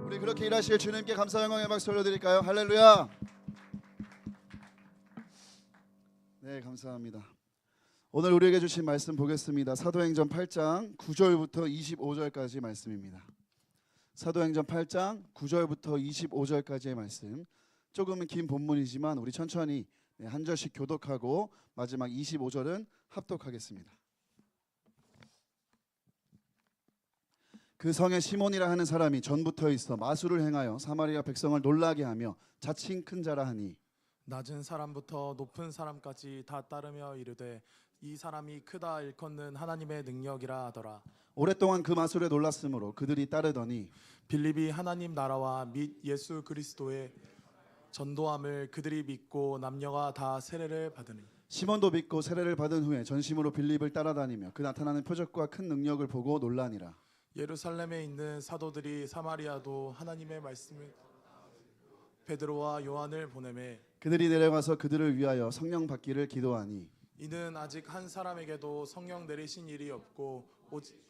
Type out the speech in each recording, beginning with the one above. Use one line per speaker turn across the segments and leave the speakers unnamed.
우리 그렇게 일하실 주님께 감사 영광의 박수 올려드릴까요? 할렐루야. 네, 감사합니다. 오늘 우리에게 주신 말씀 보겠습니다. 사도행전 8장 9절부터 25절까지 말씀입니다. 사도행전 8장 9절부터 25절까지의 말씀. 조금은 긴 본문이지만 우리 천천히 한 절씩 교독하고 마지막 25절은 합독하겠습니다. 그 성에 시몬이라 하는 사람이 전부터 있어 마술을 행하여 사마리아 백성을 놀라게 하며 자칭 큰 자라 하니
낮은 사람부터 높은 사람까지 다 따르며 이르되 이 사람이 크다 일컫는 하나님의 능력이라 하더라.
오랫동안 그 마술에 놀랐으므로 그들이 따르더니
빌립이 하나님 나라와 및 예수 그리스도의 전도함을 그들이 믿고 남녀가 다 세례를 받으니
시몬도 믿고 세례를 받은 후에 전심으로 빌립을 따라다니며 그 나타나는 표적과 큰 능력을 보고 놀라니라.
예루살렘에 있는 사도들이 사마리아도 하나님의 말씀을 베드로와 요한을 보내매
그들이 내려가서 그들을 위하여 성령 받기를 기도하니
이는 아직 한 사람에게도 성령 내리신 일이 없고 오직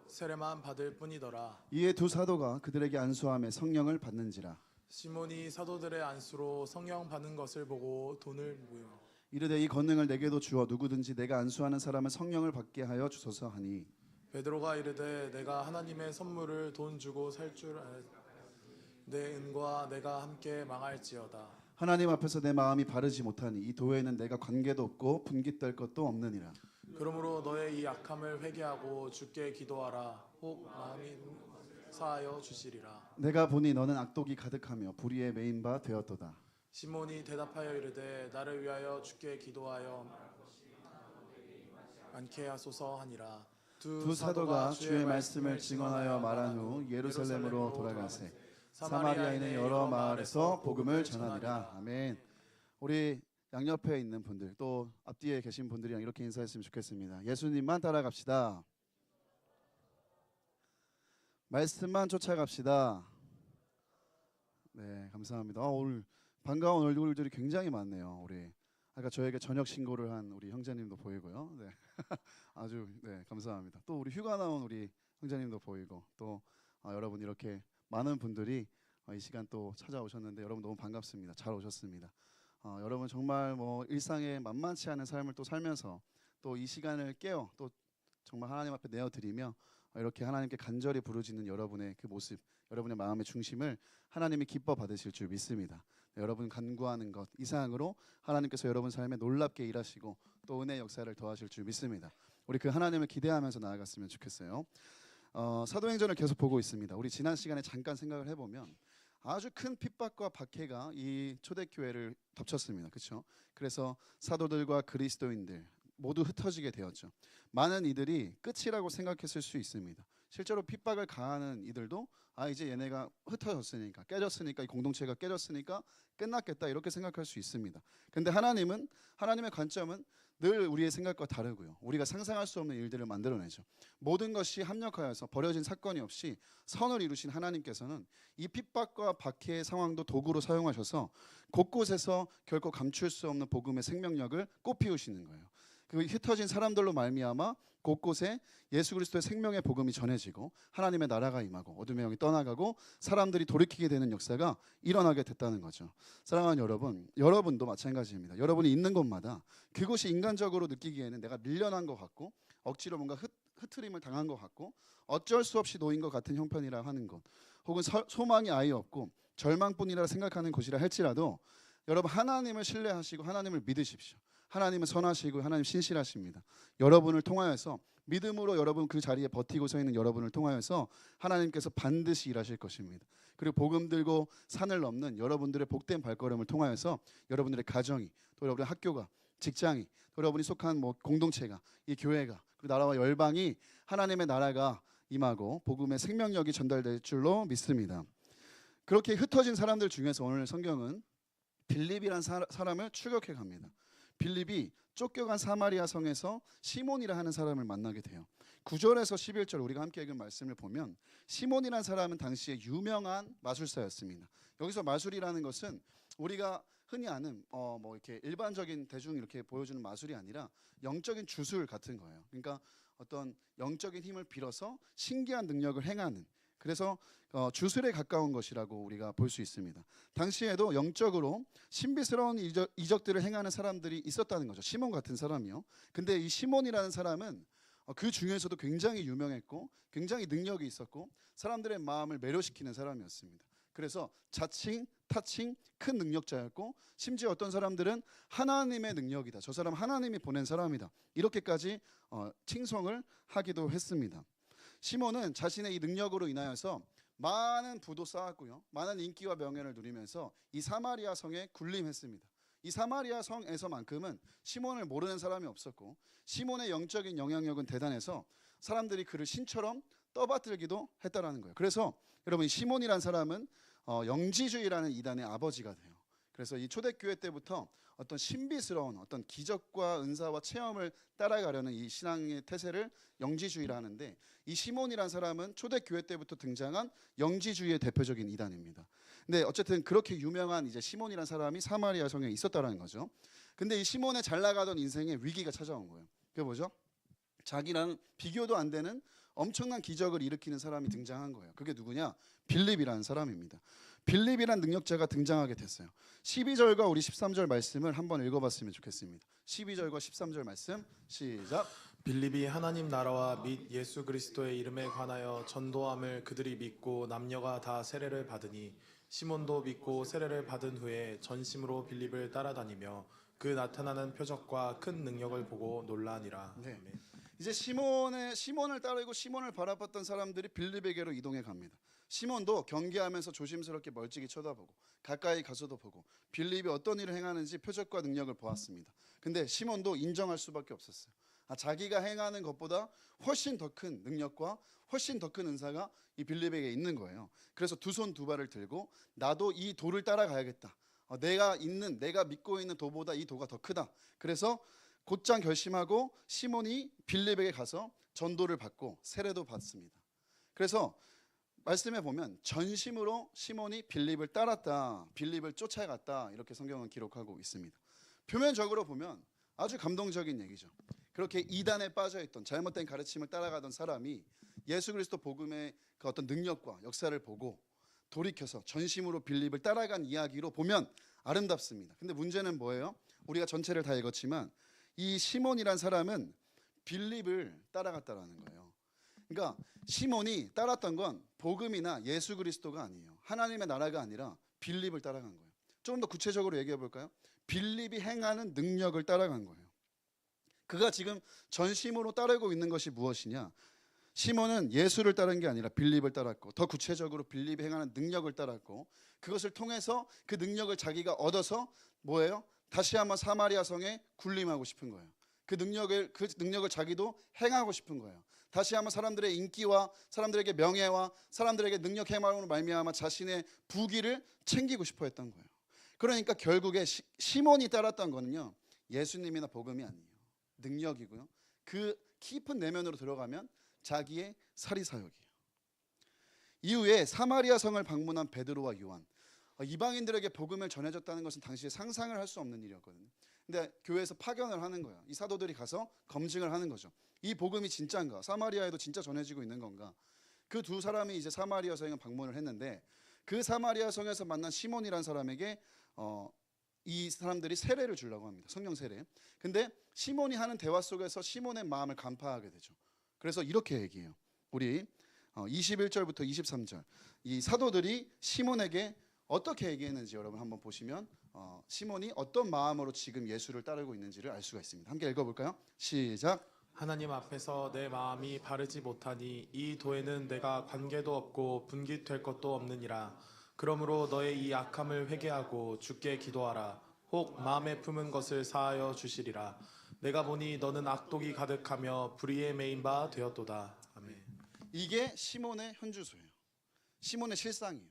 세례만 받을 뿐이더라.
이에 두 사도가 그들에게 안수하며 성령을 받는지라.
시몬이 사도들의 안수로 성령 받는 것을 보고 돈을 모여
이르되 이 권능을 내게도 주어 누구든지 내가 안수하는 사람은 성령을 받게 하여 주소서 하니
베드로가 이르되 내가 하나님의 선물을 돈 주고 살 줄 내 은과 내가 함께 망할지어다.
하나님 앞에서 내 마음이 바르지 못하니 이 도에는 내가 관계도 없고 분깃될 것도 없느니라.
그러므로 너의 이 약함을 회개하고 주께 기도하라. 혹 마음이 사하여 주시리라.
내가 보니 너는 악독이 가득하며 불의에 매인 바 되었도다.
시몬이 대답하여 이르되 나를 위하여 주께 기도하여 많게 하소서 하니라.
두 사도가 주의 말씀을 증언하여 말한 후 예루살렘으로 돌아가세 사마리아에 있는 여러 마을에서 복음을 전하니라. 아멘. 우리 양옆에 있는 분들 또 앞뒤에 계신 분들이랑 이렇게 인사했으면 좋겠습니다. 예수님만 따라갑시다. 말씀만 쫓아갑시다. 네, 감사합니다. 오늘 반가운 얼굴들이 굉장히 많네요. 우리 아까 저에게 저녁 신고를 한 우리 형제님도 보이고요. 네, 아주 네 감사합니다. 또 우리 휴가 나온 우리 형제님도 보이고 또 여러분 이렇게 많은 분들이 이 시간 또 찾아오셨는데 여러분 너무 반갑습니다. 잘 오셨습니다. 여러분 정말 뭐 일상에 만만치 않은 삶을 또 살면서 또 이 시간을 깨어 또 정말 하나님 앞에 내어드리며 이렇게 하나님께 간절히 부르짖는 여러분의 그 모습, 여러분의 마음의 중심을 하나님이 기뻐 받으실 줄 믿습니다. 네, 여러분 간구하는 것 이상으로 하나님께서 여러분 삶에 놀랍게 일하시고 또 은혜 역사를 더하실 줄 믿습니다. 우리 그 하나님을 기대하면서 나아갔으면 좋겠어요. 사도행전을 계속 보고 있습니다. 우리 지난 시간에 잠깐 생각을 해보면 아주 큰 핍박과 박해가 이 초대교회를 덮쳤습니다. 그렇죠? 그래서 사도들과 그리스도인들 모두 흩어지게 되었죠. 많은 이들이 끝이라고 생각했을 수 있습니다. 실제로 핍박을 가하는 이들도 이제 얘네가 흩어졌으니까 깨졌으니까 이 공동체가 깨졌으니까 끝났겠다 이렇게 생각할 수 있습니다. 근데 하나님의 관점은 늘 우리의 생각과 다르고요. 우리가 상상할 수 없는 일들을 만들어내죠. 모든 것이 합력하여서 버려진 사건이 없이 선을 이루신 하나님께서는 이 핍박과 박해의 상황도 도구로 사용하셔서 곳곳에서 결코 감출 수 없는 복음의 생명력을 꽃피우시는 거예요. 그 흩어진 사람들로 말미암아 곳곳에 예수 그리스도의 생명의 복음이 전해지고 하나님의 나라가 임하고 어둠의 영이 떠나가고 사람들이 돌이키게 되는 역사가 일어나게 됐다는 거죠. 사랑하는 여러분, 여러분도 마찬가지입니다. 여러분이 있는 곳마다 그곳이 인간적으로 느끼기에는 내가 밀려난 것 같고 억지로 뭔가 흐트림을 당한 것 같고 어쩔 수 없이 놓인 것 같은 형편이라 하는 것, 혹은 소망이 아예 없고 절망뿐이라 생각하는 곳이라 할지라도 여러분 하나님을 신뢰하시고 하나님을 믿으십시오. 하나님은 선하시고 하나님 신실하십니다. 여러분을 통하여서 믿음으로 여러분 그 자리에 버티고 서 있는 여러분을 통하여서 하나님께서 반드시 일하실 것입니다. 그리고 복음 들고 산을 넘는 여러분들의 복된 발걸음을 통하여서 여러분들의 가정이 또 여러분의 학교가 직장이 또 여러분이 속한 공동체가 이 교회가 그리고 나라와 열방이 하나님의 나라가 임하고 복음의 생명력이 전달될 줄로 믿습니다. 그렇게 흩어진 사람들 중에서 오늘 성경은 빌립이라는 사람을 추격해 갑니다. 빌립이 쫓겨간 사마리아 성에서 시몬이라 하는 사람을 만나게 돼요. 9절에서 11절 우리가 함께 읽은 말씀을 보면 시몬이라는 사람은 당시에 유명한 마술사였습니다. 여기서 마술이라는 것은 우리가 흔히 아는 이렇게 일반적인 대중 이렇게 보여주는 마술이 아니라 영적인 주술 같은 거예요. 그러니까 어떤 영적인 힘을 빌어서 신기한 능력을 행하는 그래서 주술에 가까운 것이라고 우리가 볼 수 있습니다. 당시에도 영적으로 신비스러운 이적들을 행하는 사람들이 있었다는 거죠. 시몬 같은 사람이요. 근데 이 시몬이라는 사람은 그 중에서도 굉장히 유명했고 굉장히 능력이 있었고 사람들의 마음을 매료시키는 사람이었습니다. 그래서 자칭 타칭 큰 능력자였고 심지어 어떤 사람들은 하나님의 능력이다. 저 사람 하나님이 보낸 사람이다. 이렇게까지 칭송을 하기도 했습니다. 시몬은 자신의 이 능력으로 인하여서 많은 부도 쌓았고요. 많은 인기와 명예를 누리면서 이 사마리아 성에 군림했습니다. 이 사마리아 성에서만큼은 시몬을 모르는 사람이 없었고 시몬의 영적인 영향력은 대단해서 사람들이 그를 신처럼 떠받들기도 했다라는 거예요. 그래서 여러분 시몬이란 사람은 영지주의라는 이단의 아버지가 돼요. 그래서 이 초대교회 때부터 어떤 신비스러운 어떤 기적과 은사와 체험을 따라가려는 이 신앙의 태세를 영지주의라 하는데 이 시몬이란 사람은 초대교회 때부터 등장한 영지주의의 대표적인 이단입니다. 근데 어쨌든 그렇게 유명한 이제 시몬이란 사람이 사마리아 성에 있었다라는 거죠. 근데 이 시몬의 잘 나가던 인생에 위기가 찾아온 거예요. 그게 뭐죠? 자기랑 비교도 안 되는 엄청난 기적을 일으키는 사람이 등장한 거예요. 그게 누구냐? 빌립이라는 사람입니다. 빌립이란 능력자가 등장하게 됐어요. 12절과 우리 13절 말씀을 한번 읽어봤으면 좋겠습니다. 12절과 13절 말씀 시작.
빌립이 하나님 나라와 및 예수 그리스도의 이름에 관하여 전도함을 그들이 믿고 남녀가 다 세례를 받으니 시몬도 믿고 세례를 받은 후에 전심으로 빌립을 따라다니며 그 나타나는 표적과 큰 능력을 보고 놀라니라.
네.
아멘.
이제 시몬을 따르고 시몬을 바라봤던 사람들이 빌립에게로 이동해 갑니다. 시몬도 경계하면서 조심스럽게 멀찍이 쳐다보고 가까이 가서도 보고 빌립이 어떤 일을 행하는지 표적과 능력을 보았습니다. 근데 시몬도 인정할 수밖에 없었어요. 자기가 행하는 것보다 훨씬 더 큰 능력과 훨씬 더 큰 은사가 이 빌립에게 있는 거예요. 그래서 두 손 두 발을 들고 나도 이 도를 따라가야겠다. 내가 믿고 있는 도보다 이 도가 더 크다. 그래서 곧장 결심하고 시몬이 빌립에게 가서 전도를 받고 세례도 받습니다. 그래서 말씀에 보면 전심으로 시몬이 빌립을 따랐다, 빌립을 쫓아갔다 이렇게 성경은 기록하고 있습니다. 표면적으로 보면 아주 감동적인 얘기죠. 그렇게 이단에 빠져있던 잘못된 가르침을 따라가던 사람이 예수 그리스도 복음의 그 어떤 능력과 역사를 보고 돌이켜서 전심으로 빌립을 따라간 이야기로 보면 아름답습니다. 근데 문제는 뭐예요? 우리가 전체를 다 읽었지만 이 시몬이란 사람은 빌립을 따라갔다라는 거예요. 그러니까 시몬이 따랐던 건 복음이나 예수 그리스도가 아니에요. 하나님의 나라가 아니라 빌립을 따라간 거예요. 조금 더 구체적으로 얘기해 볼까요? 빌립이 행하는 능력을 따라간 거예요. 그가 지금 전심으로 따르고 있는 것이 무엇이냐? 시몬은 예수를 따른 게 아니라 빌립을 따랐고 더 구체적으로 빌립이 행하는 능력을 따랐고 그것을 통해서 그 능력을 자기가 얻어서 뭐예요? 다시 한번 사마리아 성에 군림하고 싶은 거예요. 그 능력을 자기도 행하고 싶은 거예요. 다시 한번 사람들의 인기와 사람들에게 명예와 사람들에게 능력 행함으로 말미암아 자신의 부귀를 챙기고 싶어 했던 거예요. 그러니까 결국에 시몬이 따랐던 거는요. 예수님이나 복음이 아니에요. 능력이고요. 그 깊은 내면으로 들어가면 자기의 사리사욕이에요. 이후에 사마리아 성을 방문한 베드로와 요한, 이방인들에게 복음을 전해줬다는 것은 당시에 상상을 할 수 없는 일이었거든요. 근데 교회에서 파견을 하는 거예요. 이 사도들이 가서 검증을 하는 거죠. 이 복음이 진짜인가? 사마리아에도 진짜 전해지고 있는 건가? 그 두 사람이 이제 사마리아 성에 방문을 했는데 그 사마리아 성에서 만난 시몬이라는 사람에게 이 사람들이 세례를 주려고 합니다. 성령 세례. 근데 시몬이 하는 대화 속에서 시몬의 마음을 간파하게 되죠. 그래서 이렇게 얘기해요. 우리 21절부터 23절 이 사도들이 시몬에게 어떻게 얘기했는지 여러분 한번 보시면 시몬이 어떤 마음으로 지금 예수를 따르고 있는지를 알 수가 있습니다. 함께 읽어볼까요? 시작.
하나님 앞에서 내 마음이 바르지 못하니 이 도에는 내가 관계도 없고 분깃될 것도 없느니라. 그러므로 너의 이 악함을 회개하고 주께 기도하라. 혹 마음에 품은 것을 사하여 주시리라. 내가 보니 너는 악독이 가득하며 불의에 매인 바 되었도다. 아멘.
이게 시몬의 현주소예요. 시몬의 실상이에요.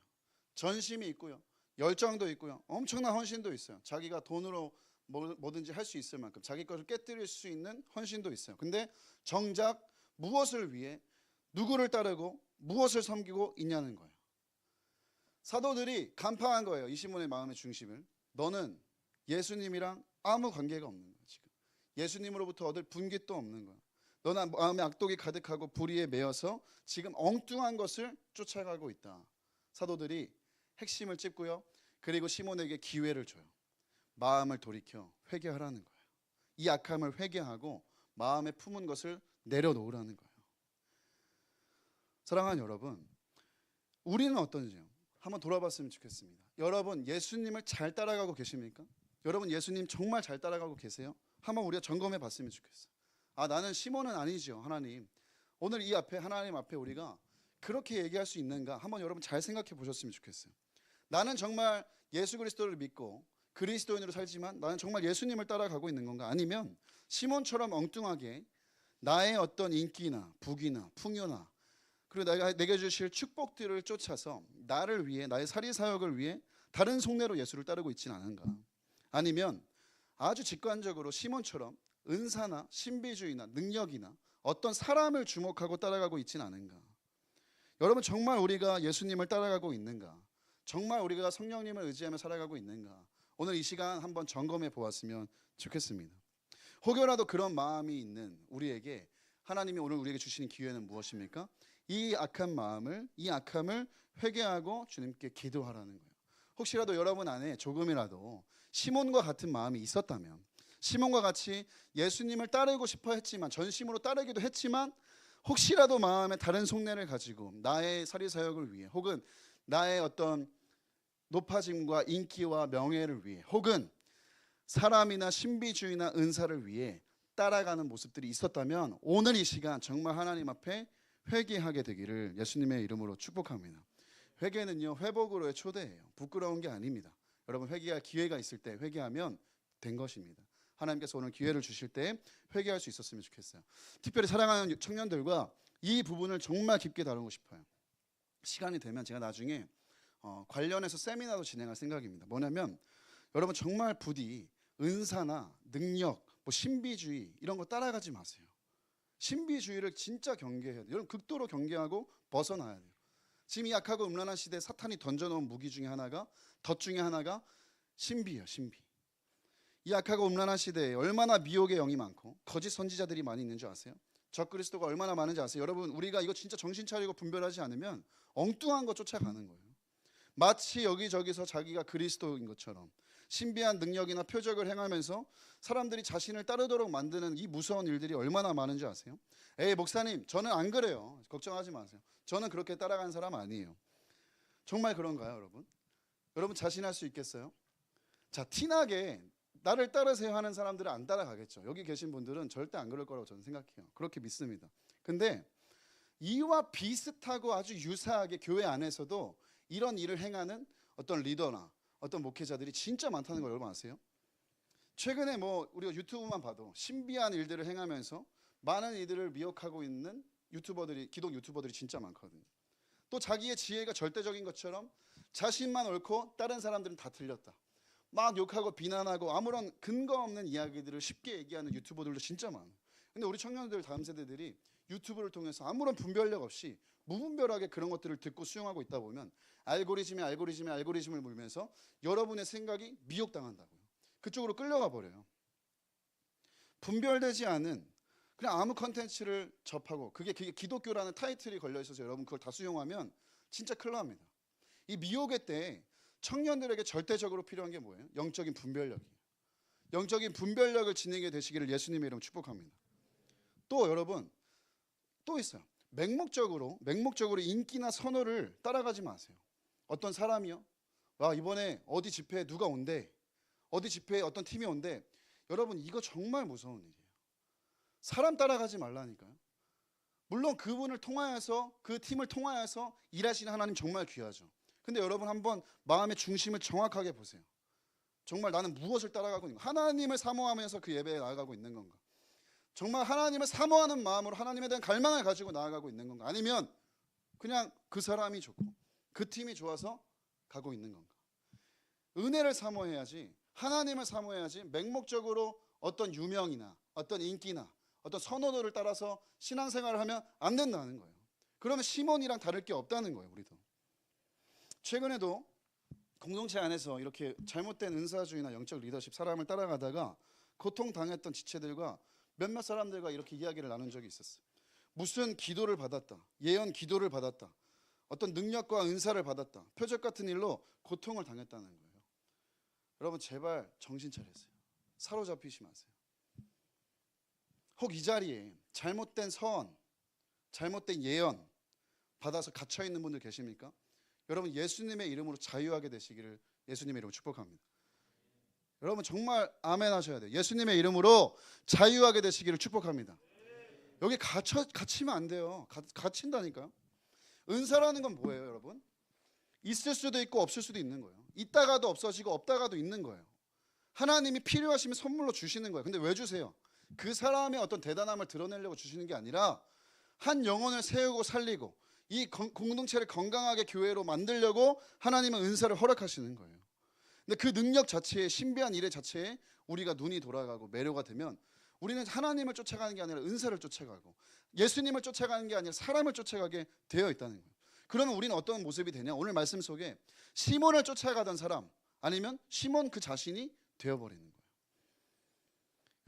전심이 있고요. 열정도 있고요. 엄청난 헌신도 있어요. 자기가 돈으로 뭐든지 할 수 있을 만큼 자기 것을 깨뜨릴 수 있는 헌신도 있어요. 근데 정작 무엇을 위해 누구를 따르고 무엇을 섬기고 있냐는 거예요. 사도들이 간파한 거예요. 이 시몬의 마음의 중심을. 너는 예수님이랑 아무 관계가 없는 거야. 지금 예수님으로부터 얻을 분깃도 없는 거야. 너나 마음에 악독이 가득하고 불의에 매여서 지금 엉뚱한 것을 쫓아가고 있다. 사도들이 핵심을 찝고요. 그리고 시몬에게 기회를 줘요. 마음을 돌이켜 회개하라는 거예요. 이 악함을 회개하고 마음에 품은 것을 내려놓으라는 거예요. 사랑하는 여러분, 우리는 어떤지요? 한번 돌아봤으면 좋겠습니다. 여러분, 예수님을 잘 따라가고 계십니까? 여러분, 예수님 정말 잘 따라가고 계세요? 한번 우리가 점검해 봤으면 좋겠어요. 나는 시몬은 아니죠, 하나님. 오늘 이 앞에 하나님 앞에 우리가 그렇게 얘기할 수 있는가? 한번 여러분 잘 생각해 보셨으면 좋겠어요. 나는 정말 예수 그리스도를 믿고 그리스도인으로 살지만 나는 정말 예수님을 따라가고 있는 건가? 아니면 시몬처럼 엉뚱하게 나의 어떤 인기나 부귀나 풍요나 그리고 내게 주실 축복들을 쫓아서 나를 위해, 나의 사리사욕을 위해 다른 속내로 예수를 따르고 있지는 않은가? 아니면 아주 직관적으로 시몬처럼 은사나 신비주의나 능력이나 어떤 사람을 주목하고 따라가고 있지는 않은가? 여러분, 정말 우리가 예수님을 따라가고 있는가? 정말 우리가 성령님을 의지하며 살아가고 있는가? 오늘 이 시간 한번 점검해 보았으면 좋겠습니다. 혹여라도 그런 마음이 있는 우리에게 하나님이 오늘 우리에게 주시는 기회는 무엇입니까? 이 악한 마음을, 이 악함을 회개하고 주님께 기도하라는 거예요. 혹시라도 여러분 안에 조금이라도 시몬과 같은 마음이 있었다면, 시몬과 같이 예수님을 따르고 싶어 했지만, 전심으로 따르기도 했지만 혹시라도 마음에 다른 속내를 가지고 나의 사리사욕을 위해, 혹은 나의 어떤 높아짐과 인기와 명예를 위해, 혹은 사람이나 신비주의나 은사를 위해 따라가는 모습들이 있었다면 오늘 이 시간 정말 하나님 앞에 회개하게 되기를 예수님의 이름으로 축복합니다. 회개는요, 회복으로의 초대예요. 부끄러운 게 아닙니다. 여러분, 회개할 기회가 있을 때 회개하면 된 것입니다. 하나님께서 오늘 기회를 주실 때 회개할 수 있었으면 좋겠어요. 특별히 사랑하는 청년들과 이 부분을 정말 깊게 다루고 싶어요. 시간이 되면 제가 나중에 관련해서 세미나도 진행할 생각입니다. 뭐냐면 여러분, 정말 부디 은사나 능력, 신비주의 이런 거 따라가지 마세요. 신비주의를 진짜 경계해야 돼요. 여러분, 극도로 경계하고 벗어나야 돼요. 지금 이 악하고 음란한 시대에 사탄이 던져놓은 무기 중에 하나가, 덫 중에 하나가 신비예요. 신비. 이 악하고 음란한 시대에 얼마나 미혹의 영이 많고 거짓 선지자들이 많이 있는 줄 아세요? 적그리스도가 얼마나 많은지 아세요? 여러분, 우리가 이거 진짜 정신 차리고 분별하지 않으면 엉뚱한 거 쫓아가는 거예요. 마치 여기저기서 자기가 그리스도인 것처럼 신비한 능력이나 표적을 행하면서 사람들이 자신을 따르도록 만드는 이 무서운 일들이 얼마나 많은지 아세요? 에이, 목사님, 저는 안 그래요. 걱정하지 마세요. 저는 그렇게 따라가는 사람 아니에요. 정말 그런가요, 여러분? 여러분 자신할 수 있겠어요? 자, 티나게 나를 따르세요 하는 사람들은 안 따라가겠죠. 여기 계신 분들은 절대 안 그럴 거라고 저는 생각해요. 그렇게 믿습니다. 근데 이와 비슷하고 아주 유사하게 교회 안에서도 이런 일을 행하는 어떤 리더나 어떤 목회자들이 진짜 많다는 걸 여러분 아세요? 최근에 우리가 유튜브만 봐도 신비한 일들을 행하면서 많은 이들을 미혹하고 있는 유튜버들이, 기독 유튜버들이 진짜 많거든요. 또 자기의 지혜가 절대적인 것처럼 자신만 옳고 다른 사람들은 다 틀렸다, 막 욕하고 비난하고 아무런 근거 없는 이야기들을 쉽게 얘기하는 유튜버들도 진짜 많아요. 근데 우리 청년들, 다음 세대들이 유튜브를 통해서 아무런 분별력 없이 무분별하게 그런 것들을 듣고 수용하고 있다 보면 알고리즘을 물면서 여러분의 생각이 미혹당한다고요. 그쪽으로 끌려가 버려요. 분별되지 않은 그냥 아무 컨텐츠를 접하고 그게 기독교라는 타이틀이 걸려 있어서 여러분 그걸 다 수용하면 진짜 큰일 납니다. 이 미혹의 때 청년들에게 절대적으로 필요한 게 뭐예요? 영적인 분별력이에요. 영적인 분별력을 지니게 되시기를 예수님의 이름으로 축복합니다. 또 여러분, 또 있어요. 맹목적으로 인기나 선호를 따라가지 마세요. 어떤 사람이요, 이번에 어디 집회에 누가 온대, 어디 집회에 어떤 팀이 온대. 여러분, 이거 정말 무서운 일이에요. 사람 따라가지 말라니까요. 물론 그분을 통하여서, 그 팀을 통하여서 일하시는 하나님 정말 귀하죠. 근데 여러분, 한번 마음의 중심을 정확하게 보세요. 정말 나는 무엇을 따라가고 있는 건가? 하나님을 사모하면서 그 예배에 나아가고 있는 건가? 정말 하나님을 사모하는 마음으로 하나님에 대한 갈망을 가지고 나아가고 있는 건가? 아니면 그냥 그 사람이 좋고 그 팀이 좋아서 가고 있는 건가? 은혜를 사모해야지, 하나님을 사모해야지 맹목적으로 어떤 유명이나 어떤 인기나 어떤 선호도를 따라서 신앙생활을 하면 안 된다는 거예요. 그러면 시몬이랑 다를 게 없다는 거예요. 우리도 최근에도 공동체 안에서 이렇게 잘못된 은사주의나 영적 리더십, 사람을 따라가다가 고통당했던 지체들과 몇몇 사람들과 이렇게 이야기를 나눈 적이 있었어요. 무슨 기도를 받았다, 예언 기도를 받았다, 어떤 능력과 은사를 받았다, 표적 같은 일로 고통을 당했다는 거예요. 여러분 제발 정신 차리세요. 사로잡히지 마세요. 혹 이 자리에 잘못된 서원, 잘못된 예언 받아서 갇혀 있는 분들 계십니까? 여러분 예수님의 이름으로 자유하게 되시기를 예수님의 이름으로 축복합니다. 여러분 정말 아멘 하셔야 돼요. 예수님의 이름으로 자유하게 되시기를 축복합니다. 여기 갇히면 안 돼요. 갇힌다니까요. 은사라는 건 뭐예요, 여러분? 있을 수도 있고 없을 수도 있는 거예요. 있다가도 없어지고 없다가도 있는 거예요. 하나님이 필요하시면 선물로 주시는 거예요. 근데 왜 주세요? 그 사람의 어떤 대단함을 드러내려고 주시는 게 아니라 한 영혼을 세우고 살리고 이 공동체를 건강하게 교회로 만들려고 하나님은 은사를 허락하시는 거예요. 근데 그 능력 자체에, 신비한 일의 자체에 우리가 눈이 돌아가고 매료가 되면 우리는 하나님을 쫓아가는 게 아니라 은사를 쫓아가고 예수님을 쫓아가는 게 아니라 사람을 쫓아가게 되어 있다는 거예요. 그러면 우리는 어떤 모습이 되냐? 오늘 말씀 속에 시몬을 쫓아가던 사람 아니면 시몬 그 자신이 되어버리는 거예요.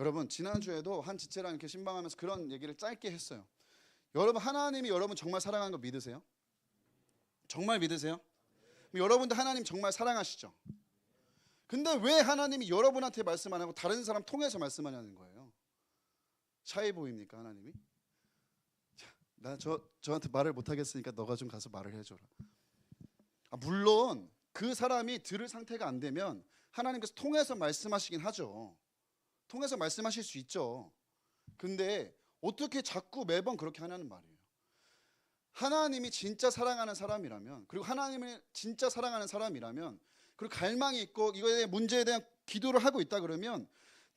여러분 지난주에도 한 지체랑 이렇게 신방하면서 그런 얘기를 짧게 했어요. 여러분 하나님이 여러분 정말 사랑하는 거 믿으세요? 정말 믿으세요? 여러분도 하나님 정말 사랑하시죠? 근데 왜 하나님이 여러분한테 말씀 안 하고 다른 사람 통해서 말씀하냐는 거예요. 차이 보입니까 하나님이? 저한테 말을 못하겠으니까 너가 좀 가서 말을 해줘라. 물론 그 사람이 들을 상태가 안 되면 하나님께서 통해서 말씀하시긴 하죠. 통해서 말씀하실 수 있죠. 근데 어떻게 자꾸 매번 그렇게 하냐는 말이에요. 하나님이 진짜 사랑하는 사람이라면, 그리고 하나님을 진짜 사랑하는 사람이라면, 그리고 갈망이 있고 이거에 문제에 대한 기도를 하고 있다 그러면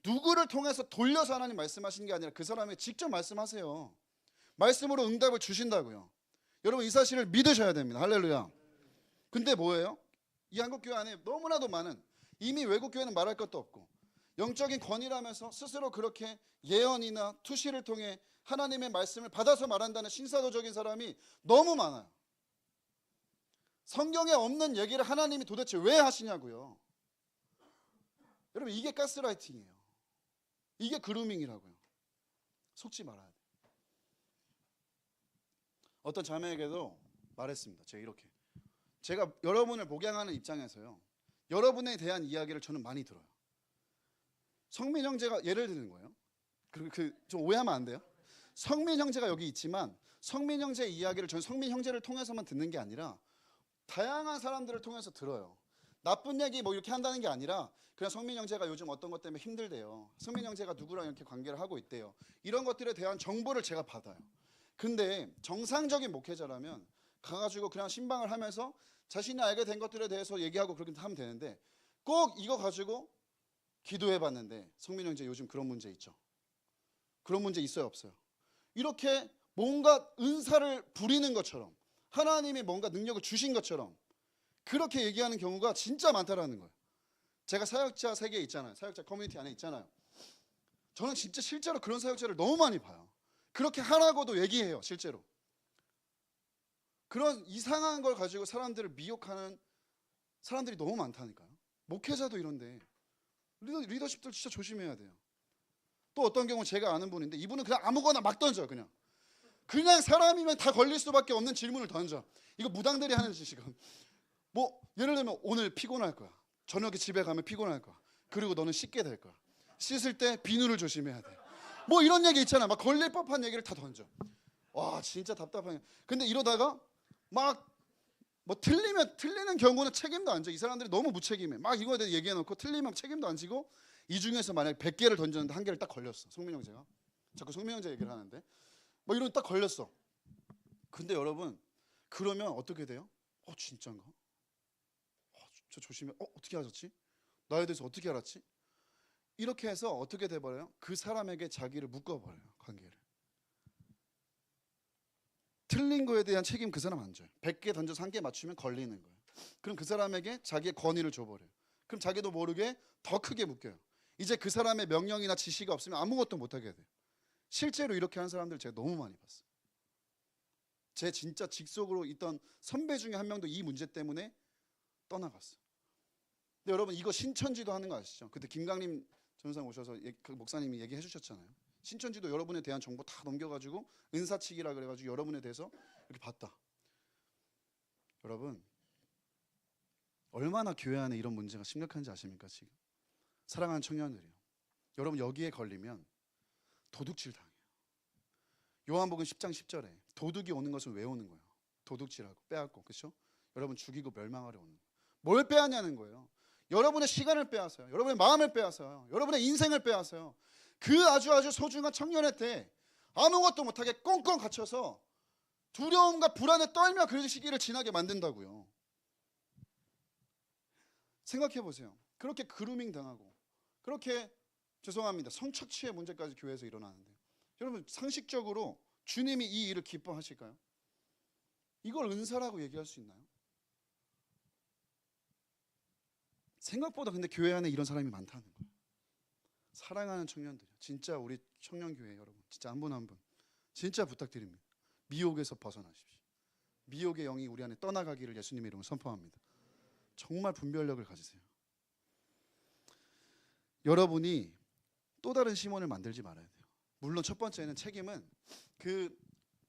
누구를 통해서 돌려서 하나님 말씀하시는 게 아니라 그 사람이 직접 말씀하세요. 말씀으로 응답을 주신다고요. 여러분 이 사실을 믿으셔야 됩니다. 할렐루야. 근데 뭐예요? 이 한국교회 안에 너무나도 많은, 이미 외국교회는 말할 것도 없고 영적인 권위라면서 스스로 그렇게 예언이나 투시를 통해 하나님의 말씀을 받아서 말한다는 신사도적인 사람이 너무 많아요. 성경에 없는 얘기를 하나님이 도대체 왜 하시냐고요. 여러분 이게 가스라이팅이에요. 이게 그루밍이라고요. 속지 말아야 돼요. 어떤 자매에게도 말했습니다. 제가 여러분을 목양하는 입장에서요, 여러분에 대한 이야기를 저는 많이 들어요. 성민 형제가 예를 드는 거예요. 좀 오해하면 안 돼요. 성민 형제가 여기 있지만 성민 형제의 이야기를 저는 성민 형제를 통해서만 듣는 게 아니라 다양한 사람들을 통해서 들어요. 나쁜 얘기 뭐 이렇게 한다는 게 아니라 그냥 성민 형제가 요즘 어떤 것 때문에 힘들대요. 성민 형제가 누구랑 이렇게 관계를 하고 있대요. 이런 것들에 대한 정보를 제가 받아요. 근데 정상적인 목회자라면 가가지고 그냥 신방을 하면서 자신이 알게 된 것들에 대해서 얘기하고 그렇게 하면 되는데 꼭 이거 가지고 기도해봤는데 성민 형제 요즘 그런 문제 있죠. 그런 문제 있어요 없어요? 이렇게 뭔가 은사를 부리는 것처럼 하나님이 뭔가 능력을 주신 것처럼 그렇게 얘기하는 경우가 진짜 많다라는 거예요. 제가 사역자 세계에 있잖아요. 사역자 커뮤니티 안에 있잖아요. 저는 진짜 실제로 그런 사역자를 너무 많이 봐요. 그렇게 하라고도 얘기해요. 실제로 그런 이상한 걸 가지고 사람들을 미혹하는 사람들이 너무 많다니까요. 목회자도 이런데 리더십들 진짜 조심해야 돼요. 또 어떤 경우 제가 아는 분인데 이분은 그냥 아무거나 막 던져요. 그냥 사람이면 다 걸릴 수밖에 없는 질문을 던져. 이거 무당들이 하는 짓이거든. 뭐 예를 들면 오늘 피곤할 거야. 저녁에 집에 가면 피곤할 거야. 그리고 너는 씻게 될 거야. 씻을 때 비누를 조심해야 돼. 뭐 이런 얘기 있잖아. 막 걸릴 법한 얘기를 다 던져. 와 진짜 답답하네. 근데 이러다가 막 뭐 틀리는 경우는 책임도 안 져. 이 사람들이 너무 무책임해. 막 이거에 대해 얘기해놓고 틀리면 책임도 안 지고 이 중에서 만약에 100개를 던졌는데 한 개를 딱 걸렸어. 성민 형제가 자꾸 성민 형제 얘기를 하는데 뭐 이런 딱 걸렸어. 근데 여러분 그러면 어떻게 돼요? 진짜인가? 저 조심해. 어떻게 하셨지? 나에 대해서 어떻게 알았지? 이렇게 해서 어떻게 돼버려요? 그 사람에게 자기를 묶어버려요. 관계를. 틀린 거에 대한 책임 그 사람 안 져요. 100개 던져서 한 개 맞추면 걸리는 거예요. 그럼 그 사람에게 자기의 권위를 줘버려요. 그럼 자기도 모르게 더 크게 묶여요. 이제 그 사람의 명령이나 지시가 없으면 아무것도 못하게 돼요. 실제로 이렇게 하는 사람들 제가 너무 많이 봤어요. 제 진짜 직속으로 있던 선배 중에 한 명도 이 문제 때문에 떠나갔어요. 근데 여러분 이거 신천지도 하는 거 아시죠? 그때 김강림 전사 오셔서 그 목사님이 얘기해 주셨잖아요. 신천지도 여러분에 대한 정보 다 넘겨가지고 은사치기라 그래가지고 여러분에 대해서 이렇게 봤다. 여러분 얼마나 교회 안에 이런 문제가 심각한지 아십니까? 지금 사랑하는 청년들이요, 여러분 여기에 걸리면 도둑질 당해요. 요한복음 10장 10절에 도둑이 오는 것은 왜 오는 거예요? 도둑질하고 빼앗고, 그렇죠? 여러분 죽이고 멸망하려 오는 거예요. 뭘 빼앗냐는 거예요. 여러분의 시간을 빼앗아요. 여러분의 마음을 빼앗아요. 여러분의 인생을 빼앗아요. 그 아주 소중한 청년의 때 아무것도 못하게 꽁꽁 갇혀서 두려움과 불안에 떨며 그 시기를 지나게 만든다고요. 생각해 보세요. 그렇게 그루밍 당하고 그렇게 죄송합니다, 성착취의 문제까지 교회에서 일어나는데 여러분 상식적으로 주님이 이 일을 기뻐하실까요? 이걸 은사라고 얘기할 수 있나요? 생각보다 근데 교회 안에 이런 사람이 많다는 거예요. 사랑하는 청년들, 진짜 우리 청년교회 여러분 진짜 한 분 한 분 진짜 부탁드립니다. 미혹에서 벗어나십시오. 미혹의 영이 우리 안에 떠나가기를 예수님의 이름으로 선포합니다. 정말 분별력을 가지세요. 여러분이 또 다른 시몬을 만들지 말아야 돼요. 물론 첫 번째는 책임은 그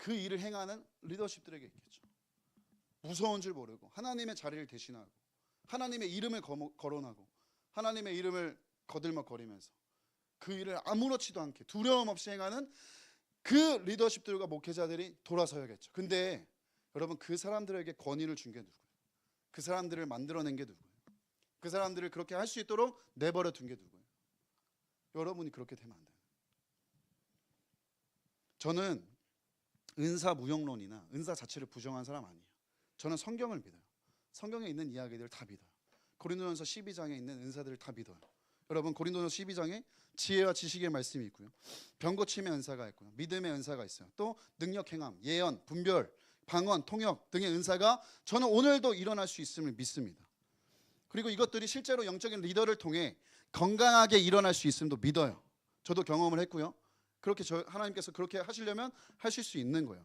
일을 행하는 리더십들에게 있겠죠. 무서운 줄 모르고 하나님의 자리를 대신하고 하나님의 이름을 거론하고 하나님의 이름을 거들먹거리면서 그 일을 아무렇지도 않게 두려움 없이 행하는 그 리더십들과 목회자들이 돌아서야겠죠. 근데 여러분 그 사람들에게 권위를 준 게 누구예요? 그 사람들을 만들어낸 게 누구예요? 그 사람들을 그렇게 할 수 있도록 내버려 둔 게 누구예요? 여러분이 그렇게 되면 안 돼요. 저는 은사 무용론이나 은사 자체를 부정한 사람 아니에요. 저는 성경을 믿어요. 성경에 있는 이야기들을 다 믿어요. 고린도전서 12장에 있는 은사들을 다 믿어요. 여러분 고린도전서 12장에 지혜와 지식의 말씀이 있고요, 병고침의 은사가 있고요, 믿음의 은사가 있어요. 또 능력 행함, 예언, 분별, 방언, 통역 등의 은사가 저는 오늘도 일어날 수 있음을 믿습니다. 그리고 이것들이 실제로 영적인 리더를 통해 건강하게 일어날 수 있음도 믿어요. 저도 경험을 했고요. 그렇게 하나님께서 그렇게 하시려면 하실 수 있는 거예요.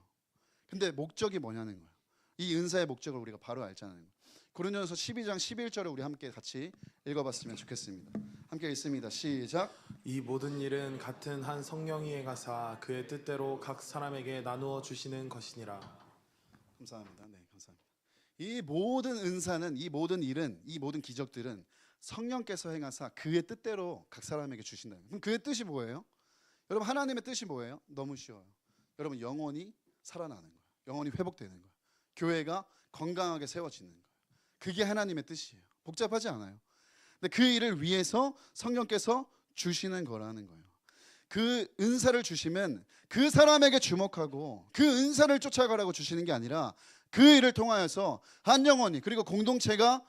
근데 목적이 뭐냐는 거예요. 이 은사의 목적을 우리가 바로 알자는 거예요. 고린도전서 12장 11절을 우리 함께 같이 읽어봤으면 좋겠습니다. 함께 읽습니다. 시작.
이 모든 일은 같은 한 성령이 가사 그의 뜻대로 각 사람에게 나누어 주시는 것이니라.
감사합니다. 네, 감사합니다. 이 모든 은사는, 이 모든 일은, 이 모든 기적들은 성령께서 행하사 그의 뜻대로 각 사람에게 주신다. 그럼 그의 뜻이 뭐예요? 여러분 하나님의 뜻이 뭐예요? 너무 쉬워요. 여러분 영혼이 살아나는 거예요. 영혼이 회복되는 거예요. 교회가 건강하게 세워지는 거예요. 그게 하나님의 뜻이에요. 복잡하지 않아요. 근데 그 일을 위해서 성령께서 주시는 거라는 거예요. 그 은사를 주시면 그 사람에게 주목하고 그 은사를 쫓아가라고 주시는 게 아니라 그 일을 통하여서 한 영혼이 그리고 공동체가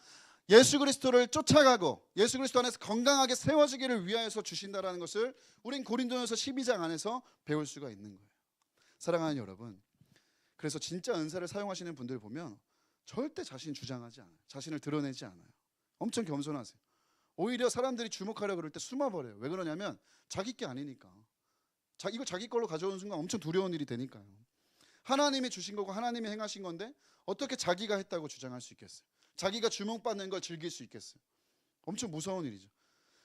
예수 그리스도를 쫓아가고 예수 그리스도 안에서 건강하게 세워지기를 위하여서 주신다라는 것을 우린 고린도전서 12장 안에서 배울 수가 있는 거예요. 사랑하는 여러분, 그래서 진짜 은사를 사용하시는 분들 보면 절대 자신 주장하지 않아요. 자신을 드러내지 않아요. 엄청 겸손하세요. 오히려 사람들이 주목하려고 그럴 때 숨어버려요. 왜 그러냐면 자기 게 아니니까. 이거 자기 걸로 가져오는 순간 엄청 두려운 일이 되니까요. 하나님이 주신 거고 하나님이 행하신 건데 어떻게 자기가 했다고 주장할 수 있겠어요? 자기가 주목받는 걸 즐길 수 있겠어요? 엄청 무서운 일이죠.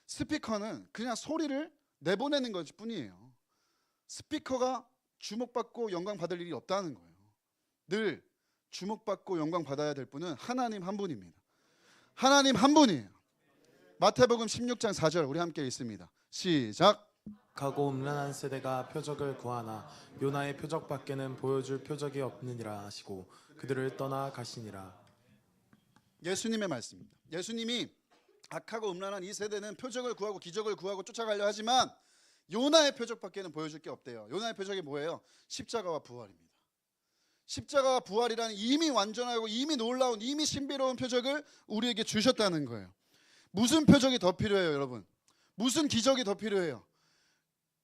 스피커는 그냥 소리를 내보내는 것 뿐이에요. 스피커가 주목받고 영광 받을 일이 없다는 거예요. 늘 주목받고 영광 받아야 될 분은 하나님 한 분입니다. 하나님 한 분이에요. 마태복음 16장 4절 우리 함께 읽습니다. 시작.
가고 음란한 세대가 표적을 구하나 요나의 표적밖에는 보여줄 표적이 없느니라 하시고 그들을 떠나 가시니라.
예수님의 말씀입니다. 예수님이 악하고 음란한 이 세대는 표적을 구하고 기적을 구하고 쫓아가려 하지만 요나의 표적밖에는 보여줄 게 없대요. 요나의 표적이 뭐예요? 십자가와 부활입니다. 십자가와 부활이라는 이미 완전하고 이미 놀라운 이미 신비로운 표적을 우리에게 주셨다는 거예요. 무슨 표적이 더 필요해요, 여러분? 무슨 기적이 더 필요해요?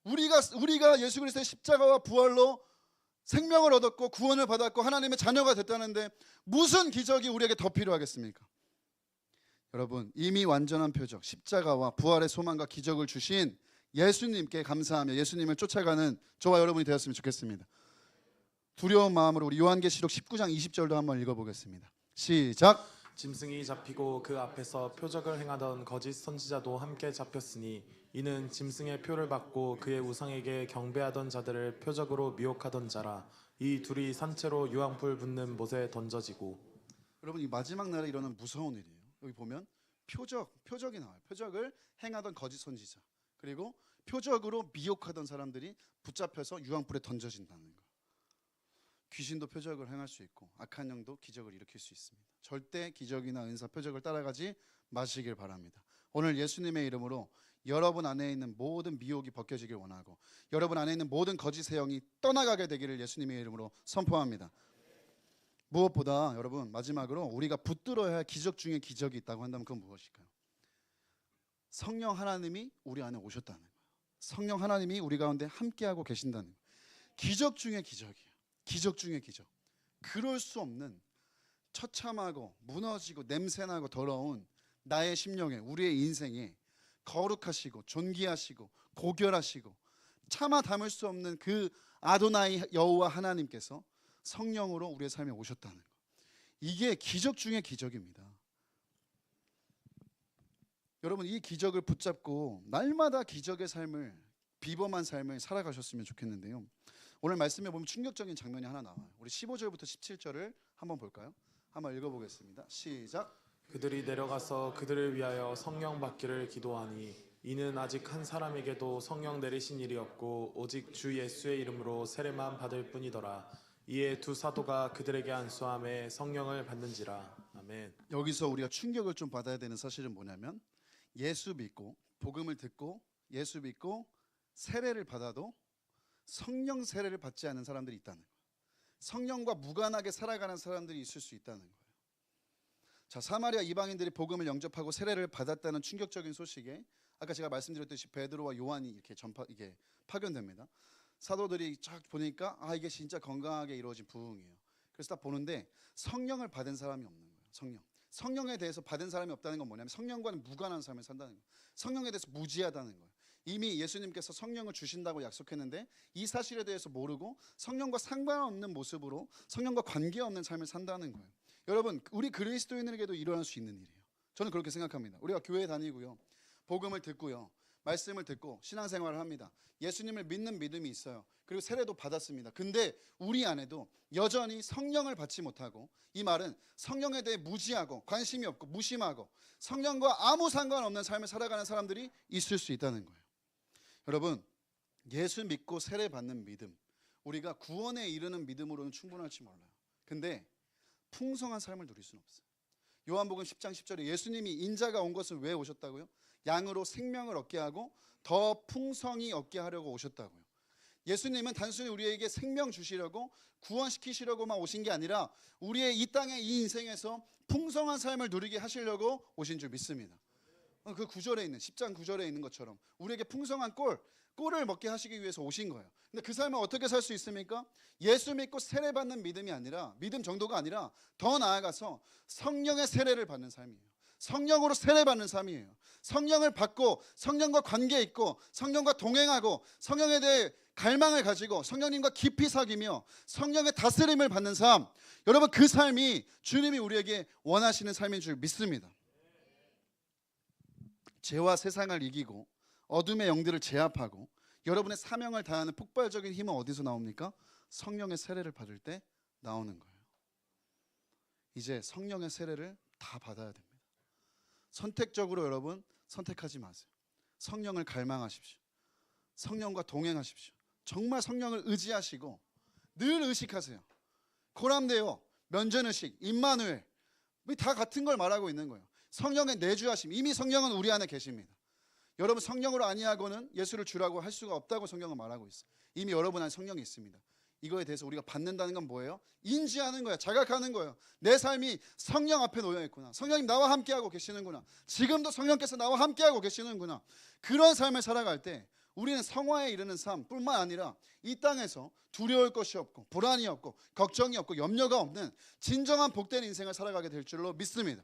우리가 예수 그리스도의 십자가와 부활로 생명을 얻었고 구원을 받았고 하나님의 자녀가 됐다는데 무슨 기적이 우리에게 더 필요하겠습니까? 여러분 이미 완전한 표적 십자가와 부활의 소망과 기적을 주신 예수님께 감사하며 예수님을 쫓아가는 저와 여러분이 되었으면 좋겠습니다. 두려운 마음으로 우리 요한계시록 19장 20절도 한번 읽어보겠습니다. 시작.
짐승이 잡히고 그 앞에서 표적을 행하던 거짓 선지자도 함께 잡혔으니 이는 짐승의 표를 받고 그의 우상에게 경배하던 자들을 표적으로 미혹하던 자라. 이 둘이 산채로 유황불 붙는 못에 던져지고.
여러분, 이 마지막 날에 일어나는 무서운 일이에요. 여기 보면 표적이 나와요. 표적을 행하던 거짓 선지자, 그리고 표적으로 미혹하던 사람들이 붙잡혀서 유황불에 던져진다는 거예요. 귀신도 표적을 행할 수 있고 악한 영도 기적을 일으킬 수 있습니다. 절대 기적이나 은사, 표적을 따라가지 마시길 바랍니다. 오늘 예수님의 이름으로 여러분 안에 있는 모든 미혹이 벗겨지길 원하고 여러분 안에 있는 모든 거짓의 영이 떠나가게 되기를 예수님의 이름으로 선포합니다. 무엇보다 여러분, 마지막으로 우리가 붙들어야 할 기적 중에 기적이 있다고 한다면 그건 무엇일까요? 성령 하나님이 우리 안에 오셨다는 거예요. 성령 하나님이 우리 가운데 함께하고 계신다는 거예요. 기적 중에 기적이에요. 기적 중에 기적. 그럴 수 없는 처참하고 무너지고 냄새나고 더러운 나의 심령에, 우리의 인생에 거룩하시고 존귀하시고 고결하시고 차마 담을 수 없는 그 아도나이 여호와 하나님께서 성령으로 우리의 삶에 오셨다는 것. 이게 기적 중에 기적입니다. 여러분, 이 기적을 붙잡고 날마다 기적의 삶을, 비범한 삶을 살아가셨으면 좋겠는데요. 오늘 말씀에 보면 충격적인 장면이 하나 나와요. 우리 15절부터 17절을 한번 볼까요? 한번 읽어보겠습니다. 시작.
그들이 내려가서 그들을 위하여 성령 받기를 기도하니 이는 아직 한 사람에게도 성령 내리신 일이 없고 오직 주 예수의 이름으로 세례만 받을 뿐이더라. 이에 두 사도가 그들에게 안수함에 성령을 받는지라. 아멘.
여기서 우리가 충격을 좀 받아야 되는 사실은 뭐냐면, 예수 믿고 복음을 듣고 예수 믿고 세례를 받아도 성령 세례를 받지 않은 사람들이 있다는 거예요. 성령과 무관하게 살아가는 사람들이 있을 수 있다는 거예요. 자, 사마리아 이방인들이 복음을 영접하고 세례를 받았다는 충격적인 소식에 아까 제가 말씀드렸듯이 베드로와 요한이 이게 파견됩니다. 사도들이 쫙 보니까 이게 진짜 건강하게 이루어진 부흥이에요. 그래서 딱 보는데 성령을 받은 사람이 없는 거예요. 성령에 대해서 받은 사람이 없다는 건 뭐냐면 성령과는 무관한 삶을 산다는 거예요. 성령에 대해서 무지하다는 거예요. 이미 예수님께서 성령을 주신다고 약속했는데 이 사실에 대해서 모르고 성령과 상관없는 모습으로 성령과 관계없는 삶을 산다는 거예요. 여러분, 우리 그리스도인에게도 일어날 수 있는 일이에요. 저는 그렇게 생각합니다. 우리가 교회 다니고요, 복음을 듣고요, 말씀을 듣고 신앙생활을 합니다. 예수님을 믿는 믿음이 있어요. 그리고 세례도 받았습니다. 근데 우리 안에도 여전히 성령을 받지 못하고, 이 말은 성령에 대해 무지하고 관심이 없고 무심하고 성령과 아무 상관없는 삶을 살아가는 사람들이 있을 수 있다는 거예요. 여러분, 예수 믿고 세례 받는 믿음, 우리가 구원에 이르는 믿음으로는 충분할지 몰라요. 근데 풍성한 삶을 누릴 수는 없어요. 요한복음 10장 10절에 예수님이 인자가 온 것은 왜 오셨다고요? 양으로 생명을 얻게 하고 더 풍성히 얻게 하려고 오셨다고요. 예수님은 단순히 우리에게 생명 주시려고 구원시키시려고만 오신 게 아니라 우리의 이 땅의 이 인생에서 풍성한 삶을 누리게 하시려고 오신 줄 믿습니다. 그 9절에 있는 10장 9절에 있는 것처럼 우리에게 풍성한 꼴을 먹게 하시기 위해서 오신 거예요. 근데 그 삶을 어떻게 살 수 있습니까? 예수 믿고 세례받는 믿음이 아니라, 믿음 정도가 아니라 더 나아가서 성령의 세례를 받는 삶이에요. 성령으로 세례받는 삶이에요. 성령을 받고 성령과 관계 있고 성령과 동행하고 성령에 대해 갈망을 가지고 성령님과 깊이 사귀며 성령의 다스림을 받는 삶, 여러분, 그 삶이 주님이 우리에게 원하시는 삶인 줄 믿습니다. 죄와 세상을 이기고 어둠의 영들을 제압하고 여러분의 사명을 다하는 폭발적인 힘은 어디서 나옵니까? 성령의 세례를 받을 때 나오는 거예요. 이제 성령의 세례를 다 받아야 됩니다. 선택적으로 여러분 선택하지 마세요. 성령을 갈망하십시오. 성령과 동행하십시오. 정말 성령을 의지하시고 늘 의식하세요. 고람데오, 면전의식, 임마누엘, 다 같은 걸 말하고 있는 거예요. 성령의 내주하심, 이미 성령은 우리 안에 계십니다. 여러분, 성령으로 아니하고는 예수를 주라고 할 수가 없다고 성경은 말하고 있어요. 이미 여러분 안에 성령이 있습니다. 이거에 대해서 우리가 받는다는 건 뭐예요? 인지하는 거예요. 자각하는 거예요. 내 삶이 성령 앞에 놓여 있구나. 성령님 나와 함께하고 계시는구나. 지금도 성령께서 나와 함께하고 계시는구나. 그런 삶을 살아갈 때 우리는 성화에 이르는 삶뿐만 아니라 이 땅에서 두려울 것이 없고 불안이 없고 걱정이 없고 염려가 없는 진정한 복된 인생을 살아가게 될 줄로 믿습니다.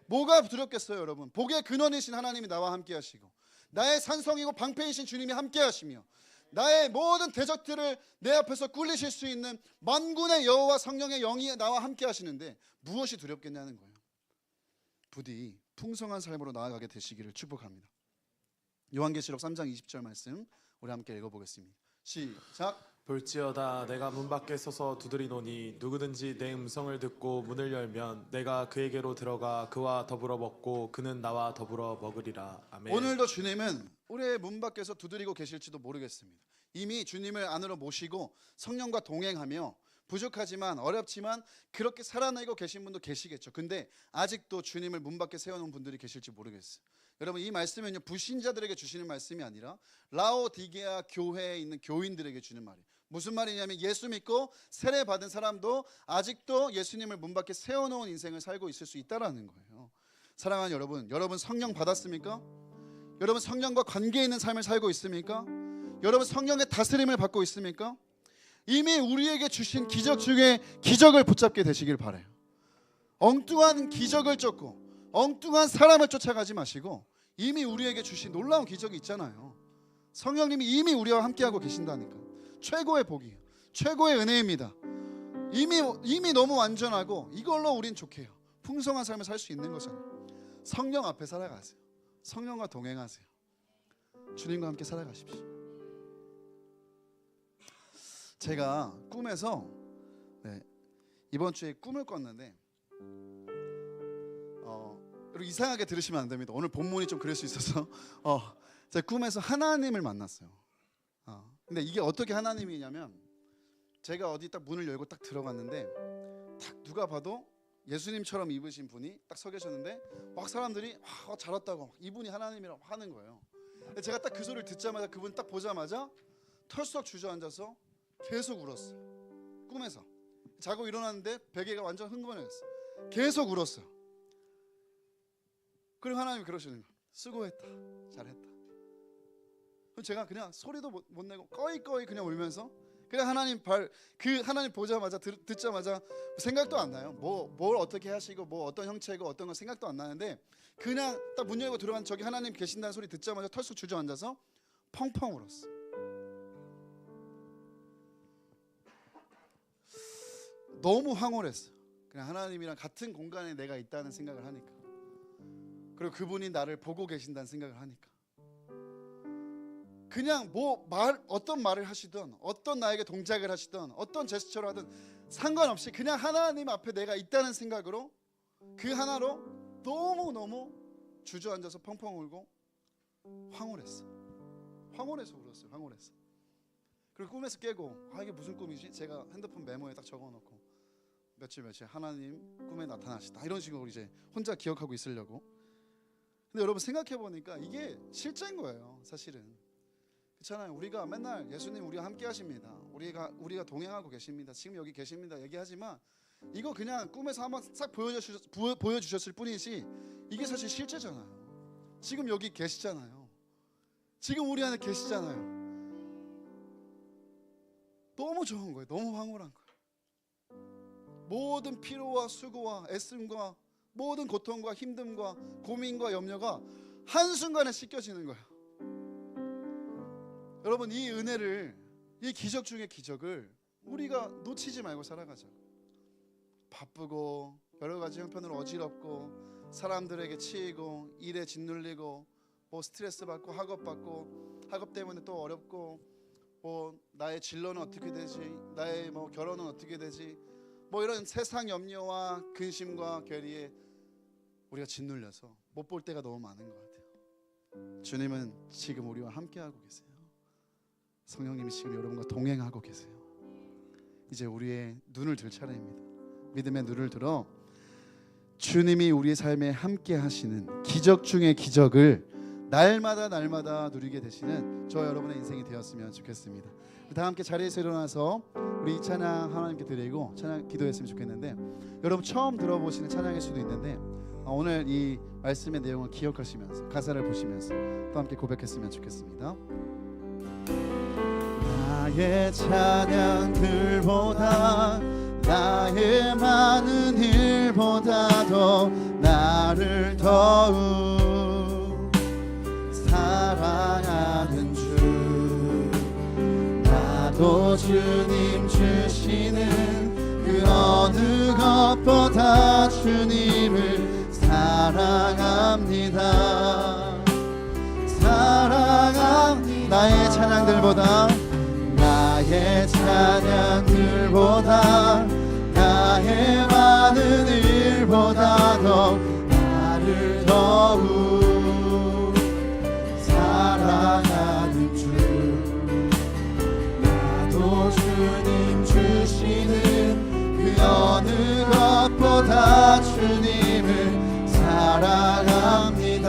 뭐가 두렵겠어요, 여러분? 복의 근원이신 하나님이 나와 함께 하시고 나의 산성이고 방패이신 주님이 함께 하시며 나의 모든 대적들을 내 앞에서 꿀리실 수 있는 만군의 여호와 성령의 영이 나와 함께 하시는데 무엇이 두렵겠냐는 거예요. 부디 풍성한 삶으로 나아가게 되시기를 축복합니다. 요한계시록 3장 20절 말씀 우리 함께 읽어보겠습니다. 시작.
볼지어다 내가 문 밖에 서서 두드리노니 누구든지 내 음성을 듣고 문을 열면 내가 그에게로 들어가 그와 더불어 먹고 그는 나와 더불어 먹으리라. 아멘.
오늘도 주님은 우리의 문 밖에서 두드리고 계실지도 모르겠습니다. 이미 주님을 안으로 모시고 성령과 동행하며 부족하지만 어렵지만 그렇게 살아내고 계신 분도 계시겠죠. 근데 아직도 주님을 문 밖에 세워놓은 분들이 계실지 모르겠어요. 여러분, 이 말씀은요, 불신자들에게 주시는 말씀이 아니라 라오디게아 교회에 있는 교인들에게 주는 말이에요. 무슨 말이냐면 예수 믿고 세례 받은 사람도 아직도 예수님을 문 밖에 세워놓은 인생을 살고 있을 수 있다라는 거예요. 사랑하는 여러분 성령 받았습니까? 여러분 성령과 관계 있는 삶을 살고 있습니까? 여러분 성령의 다스림을 받고 있습니까? 이미 우리에게 주신 기적 중에 기적을 붙잡게 되시길 바라요. 엉뚱한 기적을 쫓고 엉뚱한 사람을 쫓아가지 마시고 이미 우리에게 주신 놀라운 기적이 있잖아요. 성령님이 이미 우리와 함께하고 계신다니까. 최고의 복이에요. 최고의 은혜입니다. 이미 너무 완전하고 이걸로 우린 좋게요. 풍성한 삶을 살 수 있는 거잖아요. 성령 앞에 살아가세요. 성령과 동행하세요. 주님과 함께 살아가십시오. 제가 꿈에서 이번 주에 꿈을 꿨는데 여러분 이상하게 들으시면 안 됩니다. 오늘 본문이 좀 그럴 수 있어서 제가 꿈에서 하나님을 만났어요. 근데 이게 어떻게 하나님이냐면 제가 어디 딱 문을 열고 딱 들어갔는데 딱 누가 봐도 예수님처럼 입으신 분이 딱 서 계셨는데 막 사람들이 잘 왔다고 막 이분이 하나님이라고 하는 거예요. 제가 딱 그 소리를 듣자마자 그분 딱 보자마자 털썩 주저앉아서 계속 울었어요. 꿈에서 자고 일어났는데 베개가 완전 흥건해졌어요. 계속 울었어요. 그리고 하나님이 그러시는 거예요. 수고했다, 잘했다. 그럼 제가 그냥 소리도 못 내고 꺼이꺼이 그냥 울면서 그냥 하나님 보자마자 듣자마자 생각도 안 나요. 뭘 어떻게 하시고 뭐 어떤 형체고 어떤 거 생각도 안 나는데 그냥 딱 문 열고 들어간 저기 하나님 계신다는 소리 듣자마자 털썩 주저앉아서 펑펑 울었어. 너무 황홀했어. 그냥 하나님이랑 같은 공간에 내가 있다는 생각을 하니까, 그리고 그분이 나를 보고 계신다는 생각을 하니까, 그냥 어떤 말을 하시든 어떤 나에게 동작을 하시든 어떤 제스처를 하든 상관없이 그냥 하나님 앞에 내가 있다는 생각으로 그 하나로 너무너무 주저앉아서 펑펑 울고 황홀해서 울었어요. 황홀해서. 그리고 꿈에서 깨고 이게 무슨 꿈이지? 제가 핸드폰 메모에 딱 적어놓고 며칠 하나님 꿈에 나타나시다 이런 식으로 이제 혼자 기억하고 있으려고. 근데 여러분 생각해보니까 이게 실제인 거예요. 사실은 그렇잖아요. 우리가 맨날 예수님 우리와 함께 하십니다, 우리가 동행하고 계십니다, 지금 여기 계십니다 얘기하지만 이거 그냥 꿈에서 한번 싹 보여주셨을 뿐이지 이게 사실 실제잖아요. 지금 여기 계시잖아요. 지금 우리 안에 계시잖아요. 너무 좋은 거예요. 너무 황홀한 거예요. 모든 피로와 수고와 애씀과 모든 고통과 힘듦과 고민과 염려가 한순간에 씻겨지는 거예요. 여러분 이 은혜를, 이 기적 중의 기적을 우리가 놓치지 말고 살아가자. 바쁘고 여러 가지 형편으로 어지럽고 사람들에게 치이고 일에 짓눌리고 뭐 스트레스 받고 학업 때문에 또 어렵고 뭐 나의 진로는 어떻게 되지, 나의 뭐 결혼은 어떻게 되지, 뭐 이런 세상 염려와 근심과 괴리에 우리가 짓눌려서 못 볼 때가 너무 많은 것 같아요. 주님은 지금 우리와 함께하고 계세요. 성령님이 지금 여러분과 동행하고 계세요. 이제 우리의 눈을 들 차례입니다. 믿음의 눈을 들어 주님이 우리의 삶에 함께 하시는 기적 중의 기적을 날마다 누리게 되시는 저 여러분의 인생이 되었으면 좋겠습니다. 다 함께 자리에서 일어나서 우리 이 찬양 하나님께 드리고 찬양 기도했으면 좋겠는데, 여러분 처음 들어보시는 찬양일 수도 있는데 오늘 이 말씀의 내용을 기억하시면서 가사를 보시면서 또 함께 고백했으면 좋겠습니다. 나의 찬양들보다 나의 많은 일보다도 나를 더욱 사랑하는 주, 나도 주님 주시는 그 어느 것보다 주님을 사랑하는 사랑합니다. 사랑합니다. 나의 찬양들보다 나의 찬양들보다 나의 많은 일보다 더 나를 더욱 사랑하는 주 나도 주님 주시는 그 어느 것보다 주님을 사랑합니다.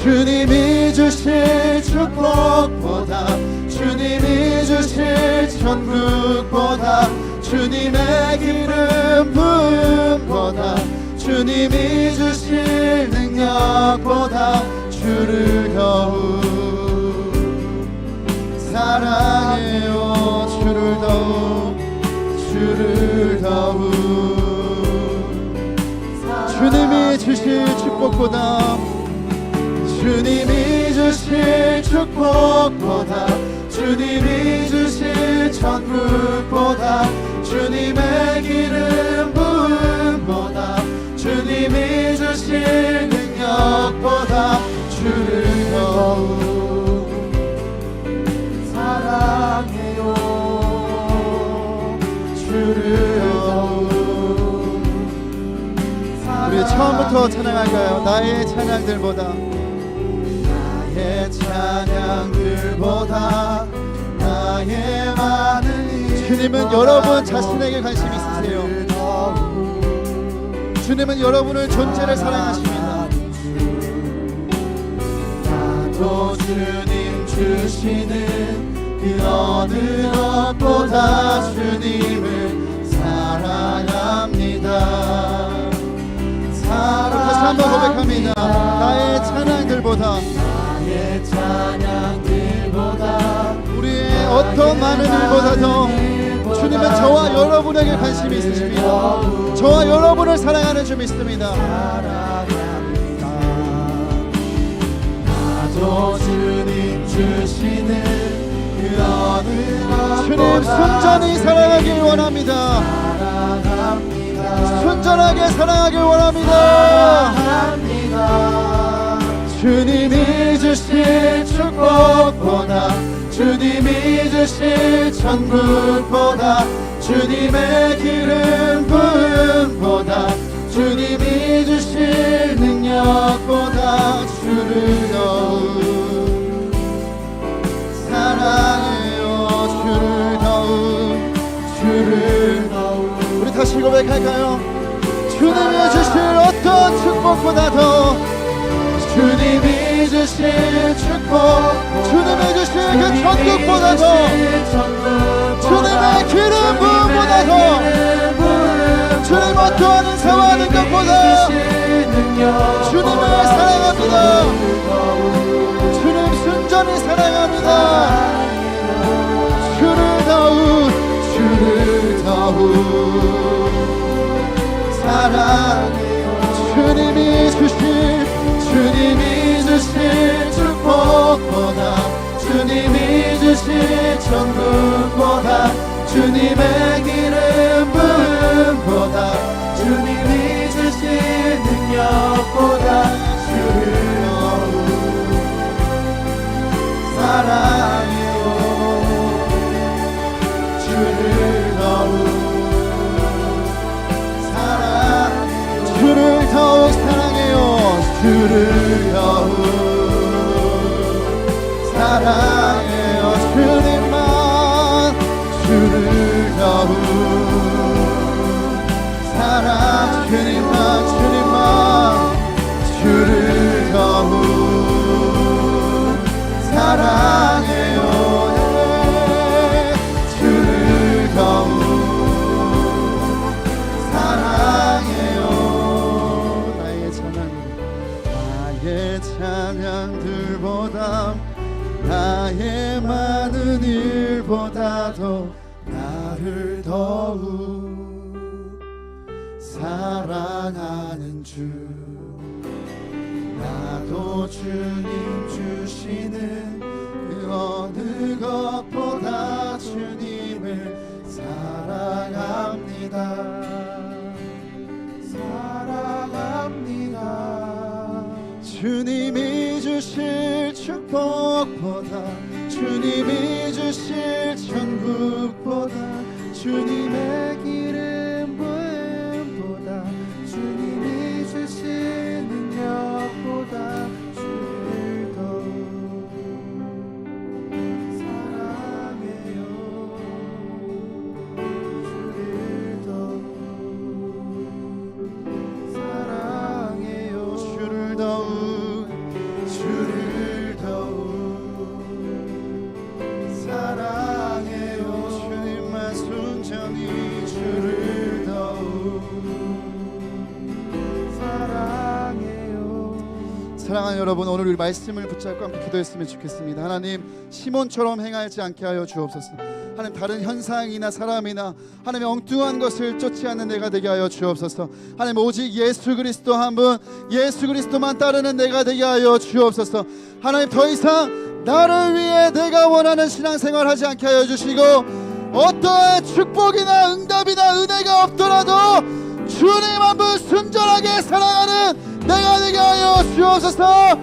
주님이 주실 축복보다 주님이 주실 천국보다 주님의 기름 부음보다 주님이 주실 능력보다 주를 더욱 사랑해요. 주를 더욱 주님이 주실 축복보다 주님이 주실 축복보다 주님이 주실 천국보다 주님의 기름 부음보다 주님이 주실 능력보다 주를 더욱 사랑해요. 주를 더욱 우리 처음부터 찬양할까요? 나의 찬양들보다 나의 찬양들보다 나의 많은 주님은 여러분 자신에게 관심 있으세요. 주님은 여러분의 존재를 사랑하십니다. 나도 주님 주시는 그 어느 것보다 주님을 사랑합니다. 다시 한번 고백합니다. 나의 찬양들보다 우리의 어떤 많은 일보다도 주님은 저와 여러분에게 관심이 있으십니다. 저와 여러분을 사랑하는 주 믿습니다. 나도 주님 주시는 그 어느 주님 순전히 사랑하길 원합니다. 순전하게 사랑하길 원합니다. 주님이 주실 축복보다 주님이 주실 천국보다 주님의 기름 부음보다 주님이 주실 능력보다 주를 더욱 사랑해요. 주를 더욱 우리 다시 고백할까요? 주님이 주실 어떤 축복보다도 주님이 주실 축복 주님이 주실 그 천국보다도 주님의 기름 부음보다도 주님 어떠한 은사와 능력보다 주님을 사랑합니다. 주님 순전히 사랑합니다. 주를 더욱 사랑해요. 주님이 주실 축복보다 주님이 주실 천국보다 주님의 기름 부음보다 주님이 주실 능력보다 주를 더욱 사랑해요. 주를 더욱 주를 더욱 사랑해요. 주를 더욱 사랑해요. 주님만 주를 더욱 사랑 주님만 주를 더욱 사랑해요. 주를 더욱 찬양들보다 나의 많은 일보다도 나를 더욱 사랑하는 주 나도 주님 주시는 그 어느 것보다 주님을 사랑합니다.
사랑합니다.
주님이 주실 축복보다 주님이 주실 천국보다
주님의 기름 부음보다 주님이 주신 능력보다 주를 더 사랑해요. 주를 더 사랑해요.
주를 더욱 사랑해요. 주님만 순전히 주를 더욱
사랑해요.
사랑하는 여러분, 오늘 우리 말씀을 붙잡고 함께 기도했으면 좋겠습니다. 하나님, 시몬처럼 행하지 않게 하여 주옵소서. 하나님, 다른 현상이나 사람이나 하나님의 엉뚱한 것을 쫓지 않는 내가 되게 하여 주옵소서. 하나님, 오직 예수 그리스도 한 분, 예수 그리스도만 따르는 내가 되게 하여 주옵소서. 하나님, 더 이상 나를 위해 내가 원하는 신앙생활 하지 않게 하여 주시고, 어떠한 축복이나 응답이나 은혜가 없더라도 주님 한 분 순전하게 사랑하는 내가 되게 하여 주옵소서.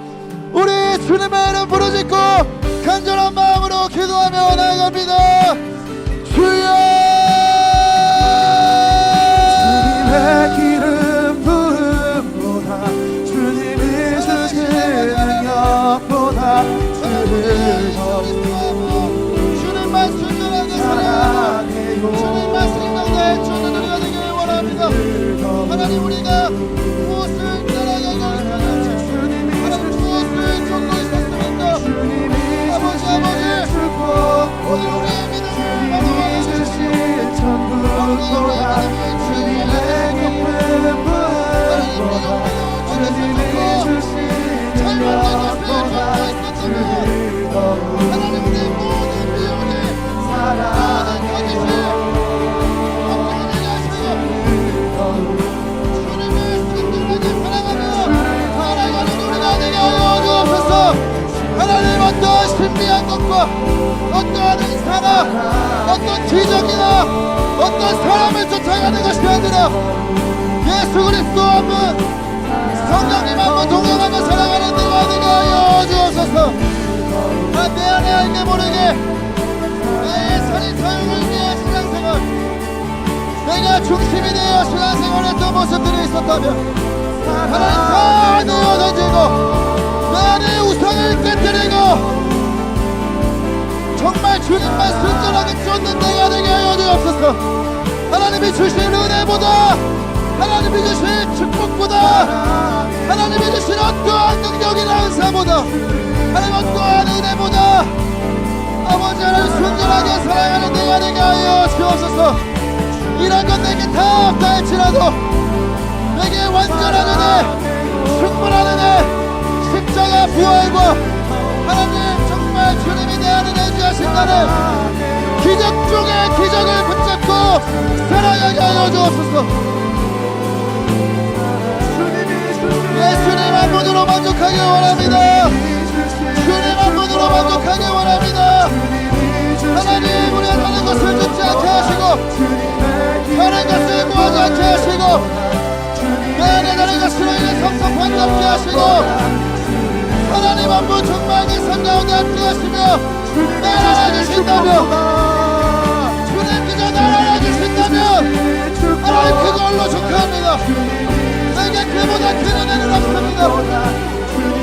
우리 주님의 이름 부르짖고 간절한 마음으로 기도하며 나아갑니다. 주여,
주님의 기름 부음보다 주님이 주신 능력보다 주를 더
주님만 순전하게 사랑해요. 주님만 생각나의 주는 우리가 되기를 원합니다. 하나님, 우리가 무엇을 따라가고 있는지, 하나님 무엇을 쫓고 있었습니까? 아버지, 오늘 우리의 믿음을
주님이 주신 천국보다 주님의 기름 부음보다 주님이 주신 능력보다 주를 더욱
하나님, 우리의 모든 비용을 모든 거짓을 없어지게 하시고 주님을 순전하게 사랑하는 우리가 되게 하여 주옵소서. 하나님, 어떠한 신비한 것과 어떠한 행사나 어떤 기적이나 어떤 사람을 쫓아가는 것이 아니라 예수 그리스도 한 분, 성령님 한 분 동행하며 사랑하는 내가 되게 하여 주옵소서. 내 안에 알게 모르게 나의 살인 사용을 위해 신앙생활, 내가 중심이 되어 신앙생활했던 모습들이 있었다면 하나님 다 내어 던지고 내 안에 우상을 깨뜨리고 정말 주님만 순전하게 쫓는 내가 되게 하여 주옵소서. 하나님이 주신 은혜보다, 하나님이 주신 축복보다, 하나님이 주신 어떠한 능력이나 은사보다, 하나님 어떠한 은혜보다 아버지 하나님 순전하게 사랑하는 내가 되게 하여 주옵소서. 이런 것 내게 다 없다 할지라도 내게 완전한 은혜, 충분한 은혜, 십자가 부활과 하나님 정말 주님이 내 안에 내주하신다는 기적 중에 기적을 붙잡고 살아가게 하여 주옵소서. 예수님 한 분으로 만족하기 원합니다. 주님 한 분으로 만족하기 원합니다. 하나님, 우리가 다른 것을 쫓지 않게 하시고 다른 것을 구하지 않게 하시고 내 안에 다른 것으로 인해 섭섭한 것 없게 하시고 하나님 한 분 정말 내 삶 가운데 함께 하시며 날 알아주신다면, 주님 그저 날 알아주신다면 하나님 그걸로 축하합니다. 내게 그보다 큰 은혜는 없습니다.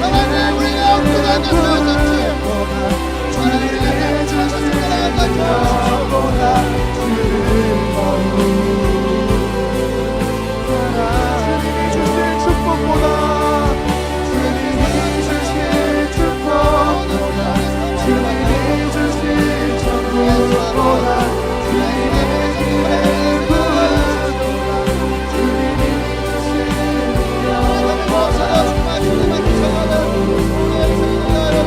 하나님, 우리가 엉뚱한 것을 쫓지 하나님 우리가 쫓지 않게
주님이 주신 축복보다 주님이 주신 축복보다 주님이 주신 천국보다 주님의 기름 부음보다 주님이 주신 능력보다
주님만 주님만 주님만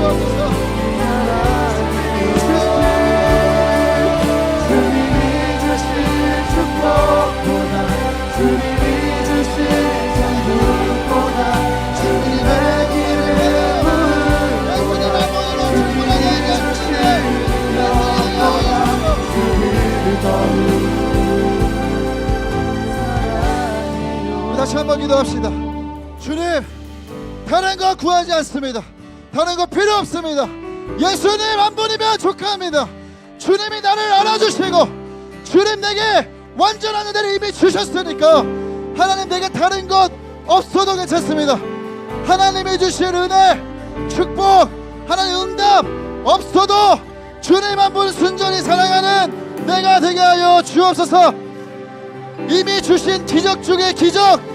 주님만 다시 한번 기도합시다. 주님, 다른 거 구하지 않습니다. 다른 거 필요 없습니다. 예수님 한 분이면 족합니다. 주님이 나를 알아주시고 주님 내게 완전한 은혜를 이미 주셨으니까 하나님 내게 다른 것 없어도 괜찮습니다. 하나님이 주신 은혜, 축복, 하나님 응답 없어도 주님 한 분 순전히 사랑하는 내가 되게 하여 주옵소서. 이미 주신 기적 중에 기적,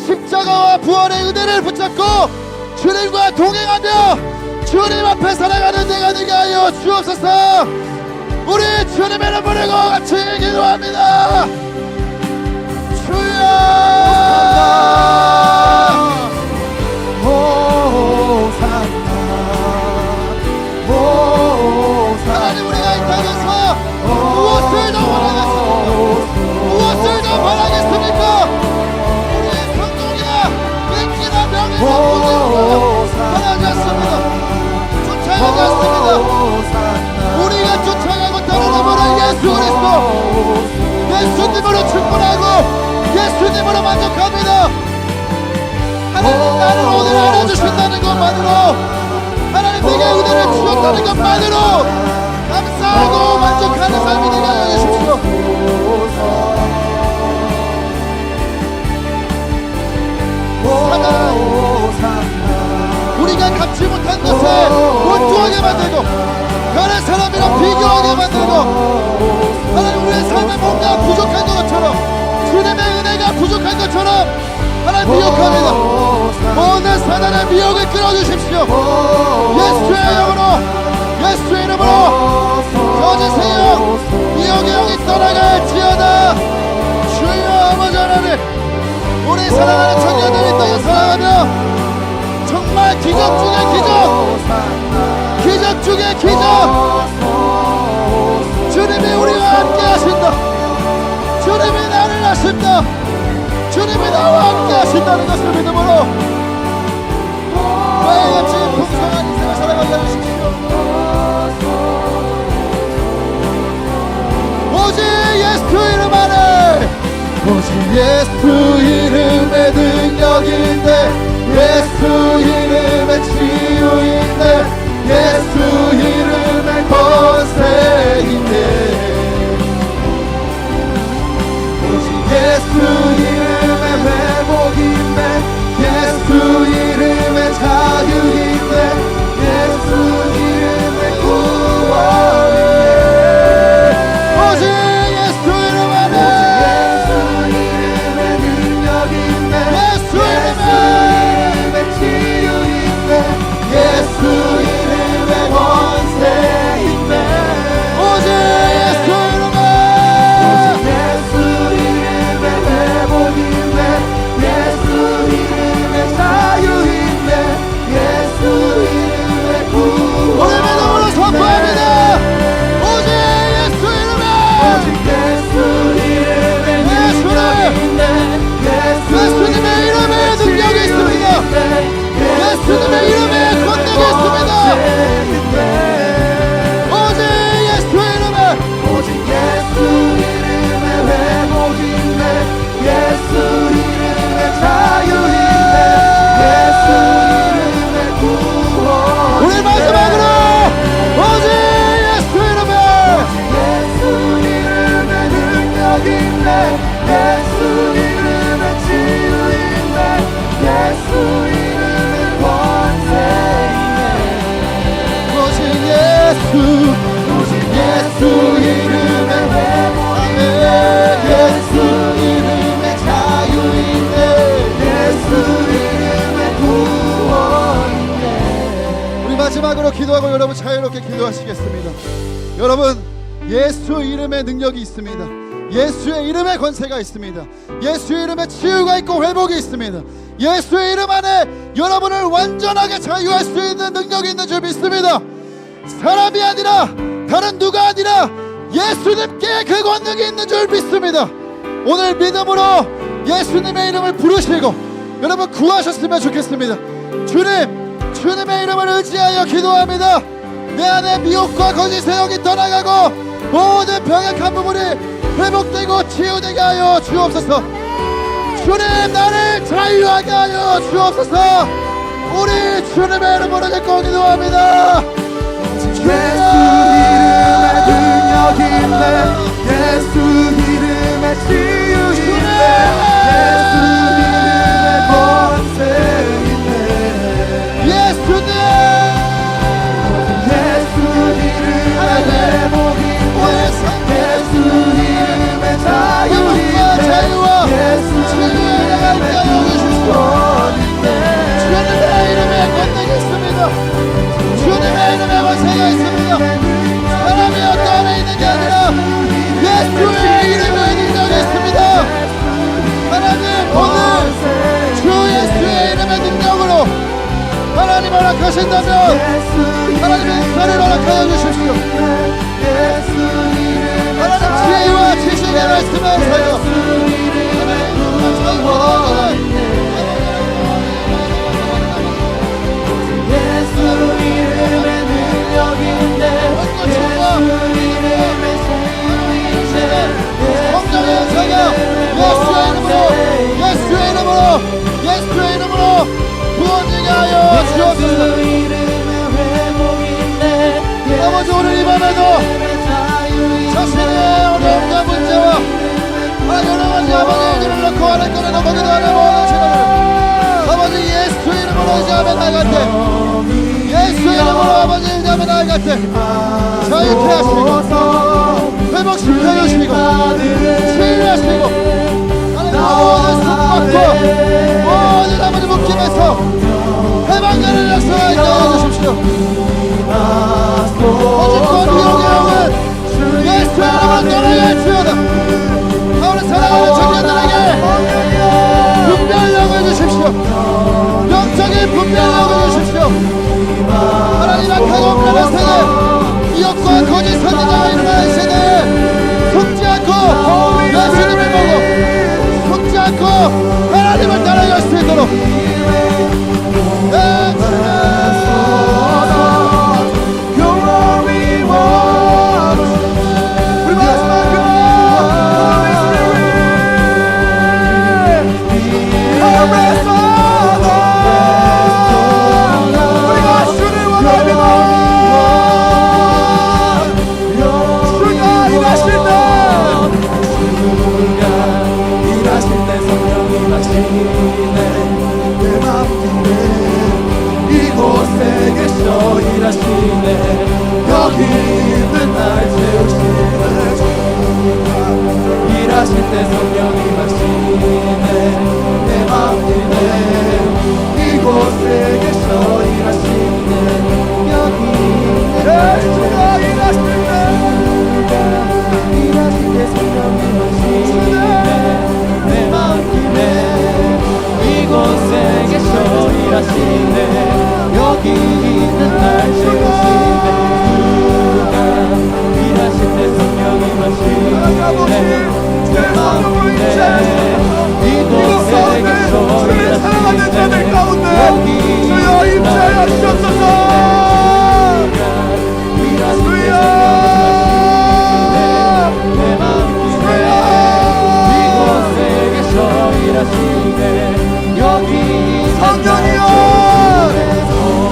십자가와 부활의 은혜를 붙잡고 주님과 동행하며 주님 앞에 살아가는 내가 되게 하여 주옵소서. 우리 주님의 이름으로 같이 기도합니다. 주여, 하나님, 우리가 이 땅에서 무엇을 더 바라겠습니까? 무엇을 더 바라겠습니까? 우리의 성공이나 인기나 명예나 무엇을 바라지 않습니다. 쫓아가지 않습니다. 우리가 쫓아가고 따르는 예수 그리스도, 예수님으로 충분하고 예수님으로 만족합니다. 하나님, 나를 오늘 알아주신다는 것만으로, 하나님 내게 은혜를 주셨다는 것만으로 감사하고 만족하는 삶이 되게 하여 주십시오. 우리가 갚지 못한 것에 원투하게 만들고 다른 사람이랑 비교하게 만들고 하나님 우리의 삶에 뭔가 부족한 것처럼, 주님의 은혜가 부족한 것처럼 하나님 미혹합니다. 모든 사단의 미혹을 끊어주십시오. 예수의 영으로, 예수의 이름으로 거짓의 영, 미혹의 영이 떠나갈지어다. 주여 아버지 하나님, 우리 사랑하는 청년들이 땅에 살아가며 정말 기적 중에 기적, 기적 중에 기적, 주님이 우리와 함께 하신다. 주님이 나를 하신다. 주님이 나와 함께 하신다는 것을 믿음으로 매일같이 풍성한 인생을 살아가게 해주십시오. 오직 예수 이름 안에, 오직 예수 이름의 능력인데, 예수 이름의 치유인데, 예수 이름의 권세인데, 오직 예수 이름의 회복인데, 예수 이름의 자유인데, 예수 이름의 구원인데, 오직 예수 이름 안에, 오직 예수 이름의 능력인데, 예수 이름의 치유인데, 예수 이름의 권세인데, 오직 예수 이름에, 오직 예수 이름의 회복인데, 예수 이름의 자유인데, 예수 이름의 구원. 오늘 믿음으로 선포합니다. 오직 예수 이름에, 오직 예수 이름의 능력인데, 예수님의 이름에 능력이 있습니다. 예수님의 이름에 권능이 있습니다. 오직 예수 이름에, 오직 예수 이름의 회복인데, 예수 이름의 자유인데, 예수 이름의 구원. 우리 마지막으로 오직 예수 이름에, 오직 예수 이름의 능력인데, 예수 이름의 치유인데, 예수 이름의 권세인데, 오직 예수, 오직 예수 이름의 회복인데, 예수 이름의 자유인데, 예수 이름의 구원인데. 우리 마지막으로 기도하고 여러분 자유롭게 기도하시겠습니다. 여러분, 예수 이름의 능력이 있습니다. 예수의 이름의 권세가 있습니다. 예수의 이름에 치유가 있고 회복이 있습니다. 예수의 이름 안에 여러분을 완전하게 자유할 수 있는 능력이 있는 줄 믿습니다. 사람이 아니라 다른 누가 아니라 예수님께 그 권능이 있는 줄 믿습니다. 오늘 믿음으로 예수님의 이름을 부르시고 여러분 구하셨으면 좋겠습니다. 주님, 주님의 이름을 의지하여 기도합니다. 내 안에 미혹과 거짓의 영이 떠나가고 모든 병약한 부분이 회복되고 치유되게 하여 주옵소서. 주님 나를 자유하게 하여 주옵소서. 우리 주님의 이름으로 기꺼이 기도합니다.
예수 이름에 능력 있네. 예수 이름에 치유 있네. 예수 이름에 권세 있네.
예수님
예수 이름에 회복 있네. 예수 이름에 자유 있네. 예수 이름에 구원 있네.
주님의 이름에 권능이 있습니다. 주님의 이름에 권세가 있습니다. 사람이 어떤 데 있는 게 아니라 예수의 이름에 능력이 있습니다. 하나님 오늘 주 예수의 이름의 능력으로 하나님 허락하신다면 하나님의 은혜를 허락하여 주십시오. 하나님 지혜와 지식의 말씀하셔서
예수 이름에 능력 있네. 예수 이름에
성령의 은사가 예수의 이름으로 예수의 이름으로 부어지게 하여 주옵소서. 아버지 오늘 이 밤에도 자신의 어려움과 문제와 여러 가지 아버지의 일을 놓고 하는 거는 거기도 하는 모든 신앙을 아버지 예수 이름으로 의지하며 나갈 때 예수 이름으로 아버지 의지하며 나갈 때 자유케 하시고 회복시켜 주시고 치유하시고 하나님 모든 숙박과 모든 아버지 묶임에서 해방되는 역사가 있게 해주십시오. 거짓과 미혹의 영은 예수의 이름으로 떠나게 할지어다. 우리 사랑하는 청년들에게 분별력을 주십시오. 영적인 분별력을 주십시오. 하나님 악하고 불안한 세대 미혹과 거짓 선지자가 일어나는 세대에 속지 않고 예수님을 보고 속지 않고 하나님을 따라갈 수 있도록
여기 있는 날 채우시네. 일하실 때 성령이 마시네. 내 맘이네. 이곳에 계셔 일하시네. 여기 있는 날 채우시네. 일하실 때 성령이 마시네. 내 맘이네. 이곳에 계셔 일하시네. 여기 있는 날 채우시네. 일하실 때 성령이 마시네. 내 맘이네. 이곳에 계셔 주의 사랑하는 자들 가운데 주여 임재하여 주옵소서. 일하실 때 성령이 마시네. 내 맘이네. 이곳에 계셔 일하시네. 여기 성령이여 성령이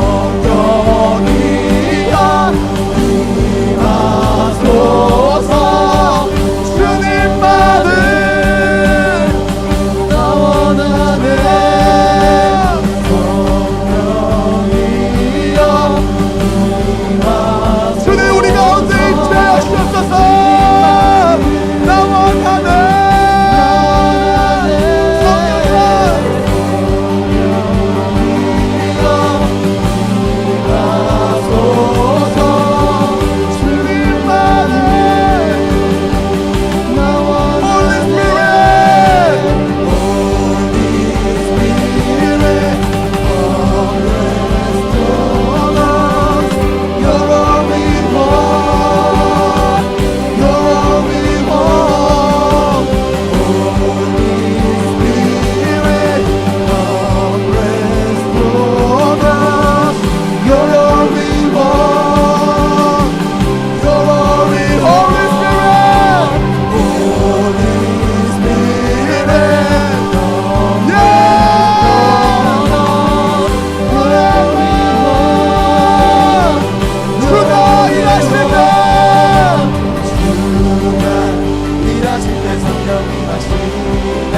일하시네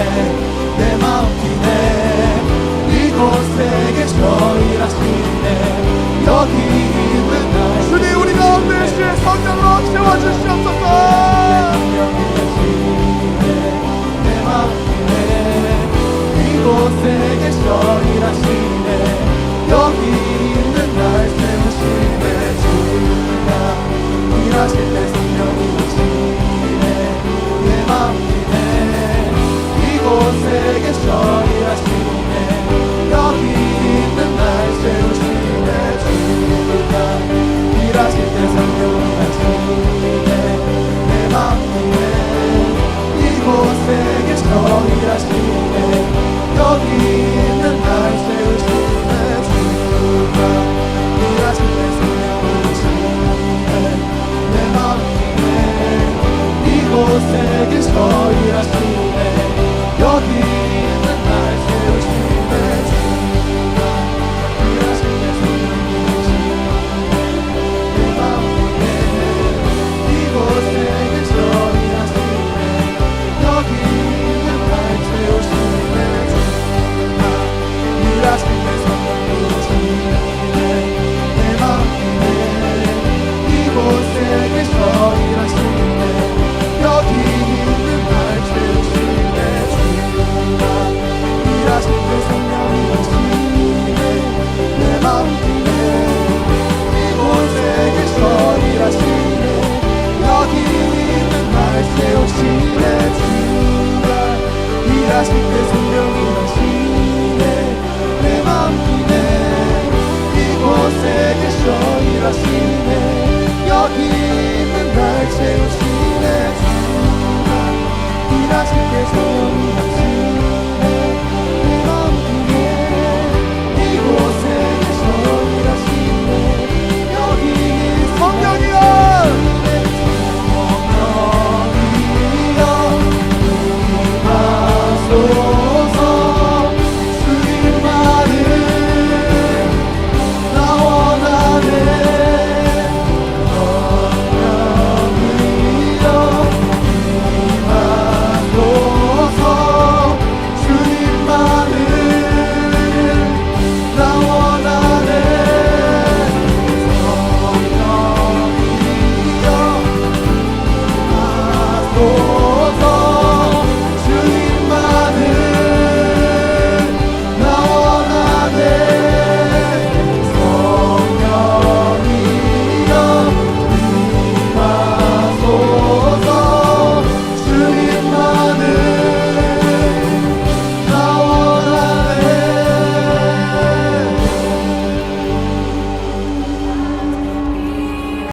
내 마음 뛰네 이곳에 계셔 일하시네 여기 있는 날
주님 우리 가운데 주의 성령으로 채워주시옵소서.
내 마음 뛰네 이곳에 계셔 일하시네 여기 있는 날 세우시네 주가 일하실 때 성령이 오시네 내 마음 뛰네 이곳에 계셔 일하시네 여기 있는 날 세우시네 주가 일하실 때 성령이 오시네 내 마음 뛰네 이곳에 계셔 일하시네 여기 있는 날 세우시네 주가 일하실 때 성령이 오시네 내 마음 뛰네 이곳에 계셔 일하시네 여기 있는 날 세우시네 주가 일하실 때 성령이 오시네 내 마음 뛰네 이곳에 계셔 일하시네 여기 있는 날 세우시네 주가 일하실 때 성령이 오시네 내 마음 뛰네 이곳에 계셔 일하시네 여기 있는 날 세우시네 주가 일하실 때 성령이 오시네 내 마음 뛰네 이곳에 계셔 일하시네 여기 있는 날 세우시네 주가 일하실 때 성령이 오시네 내 마음 뛰네 이곳에 계셔 일하시네 여기 있는 날 세우시네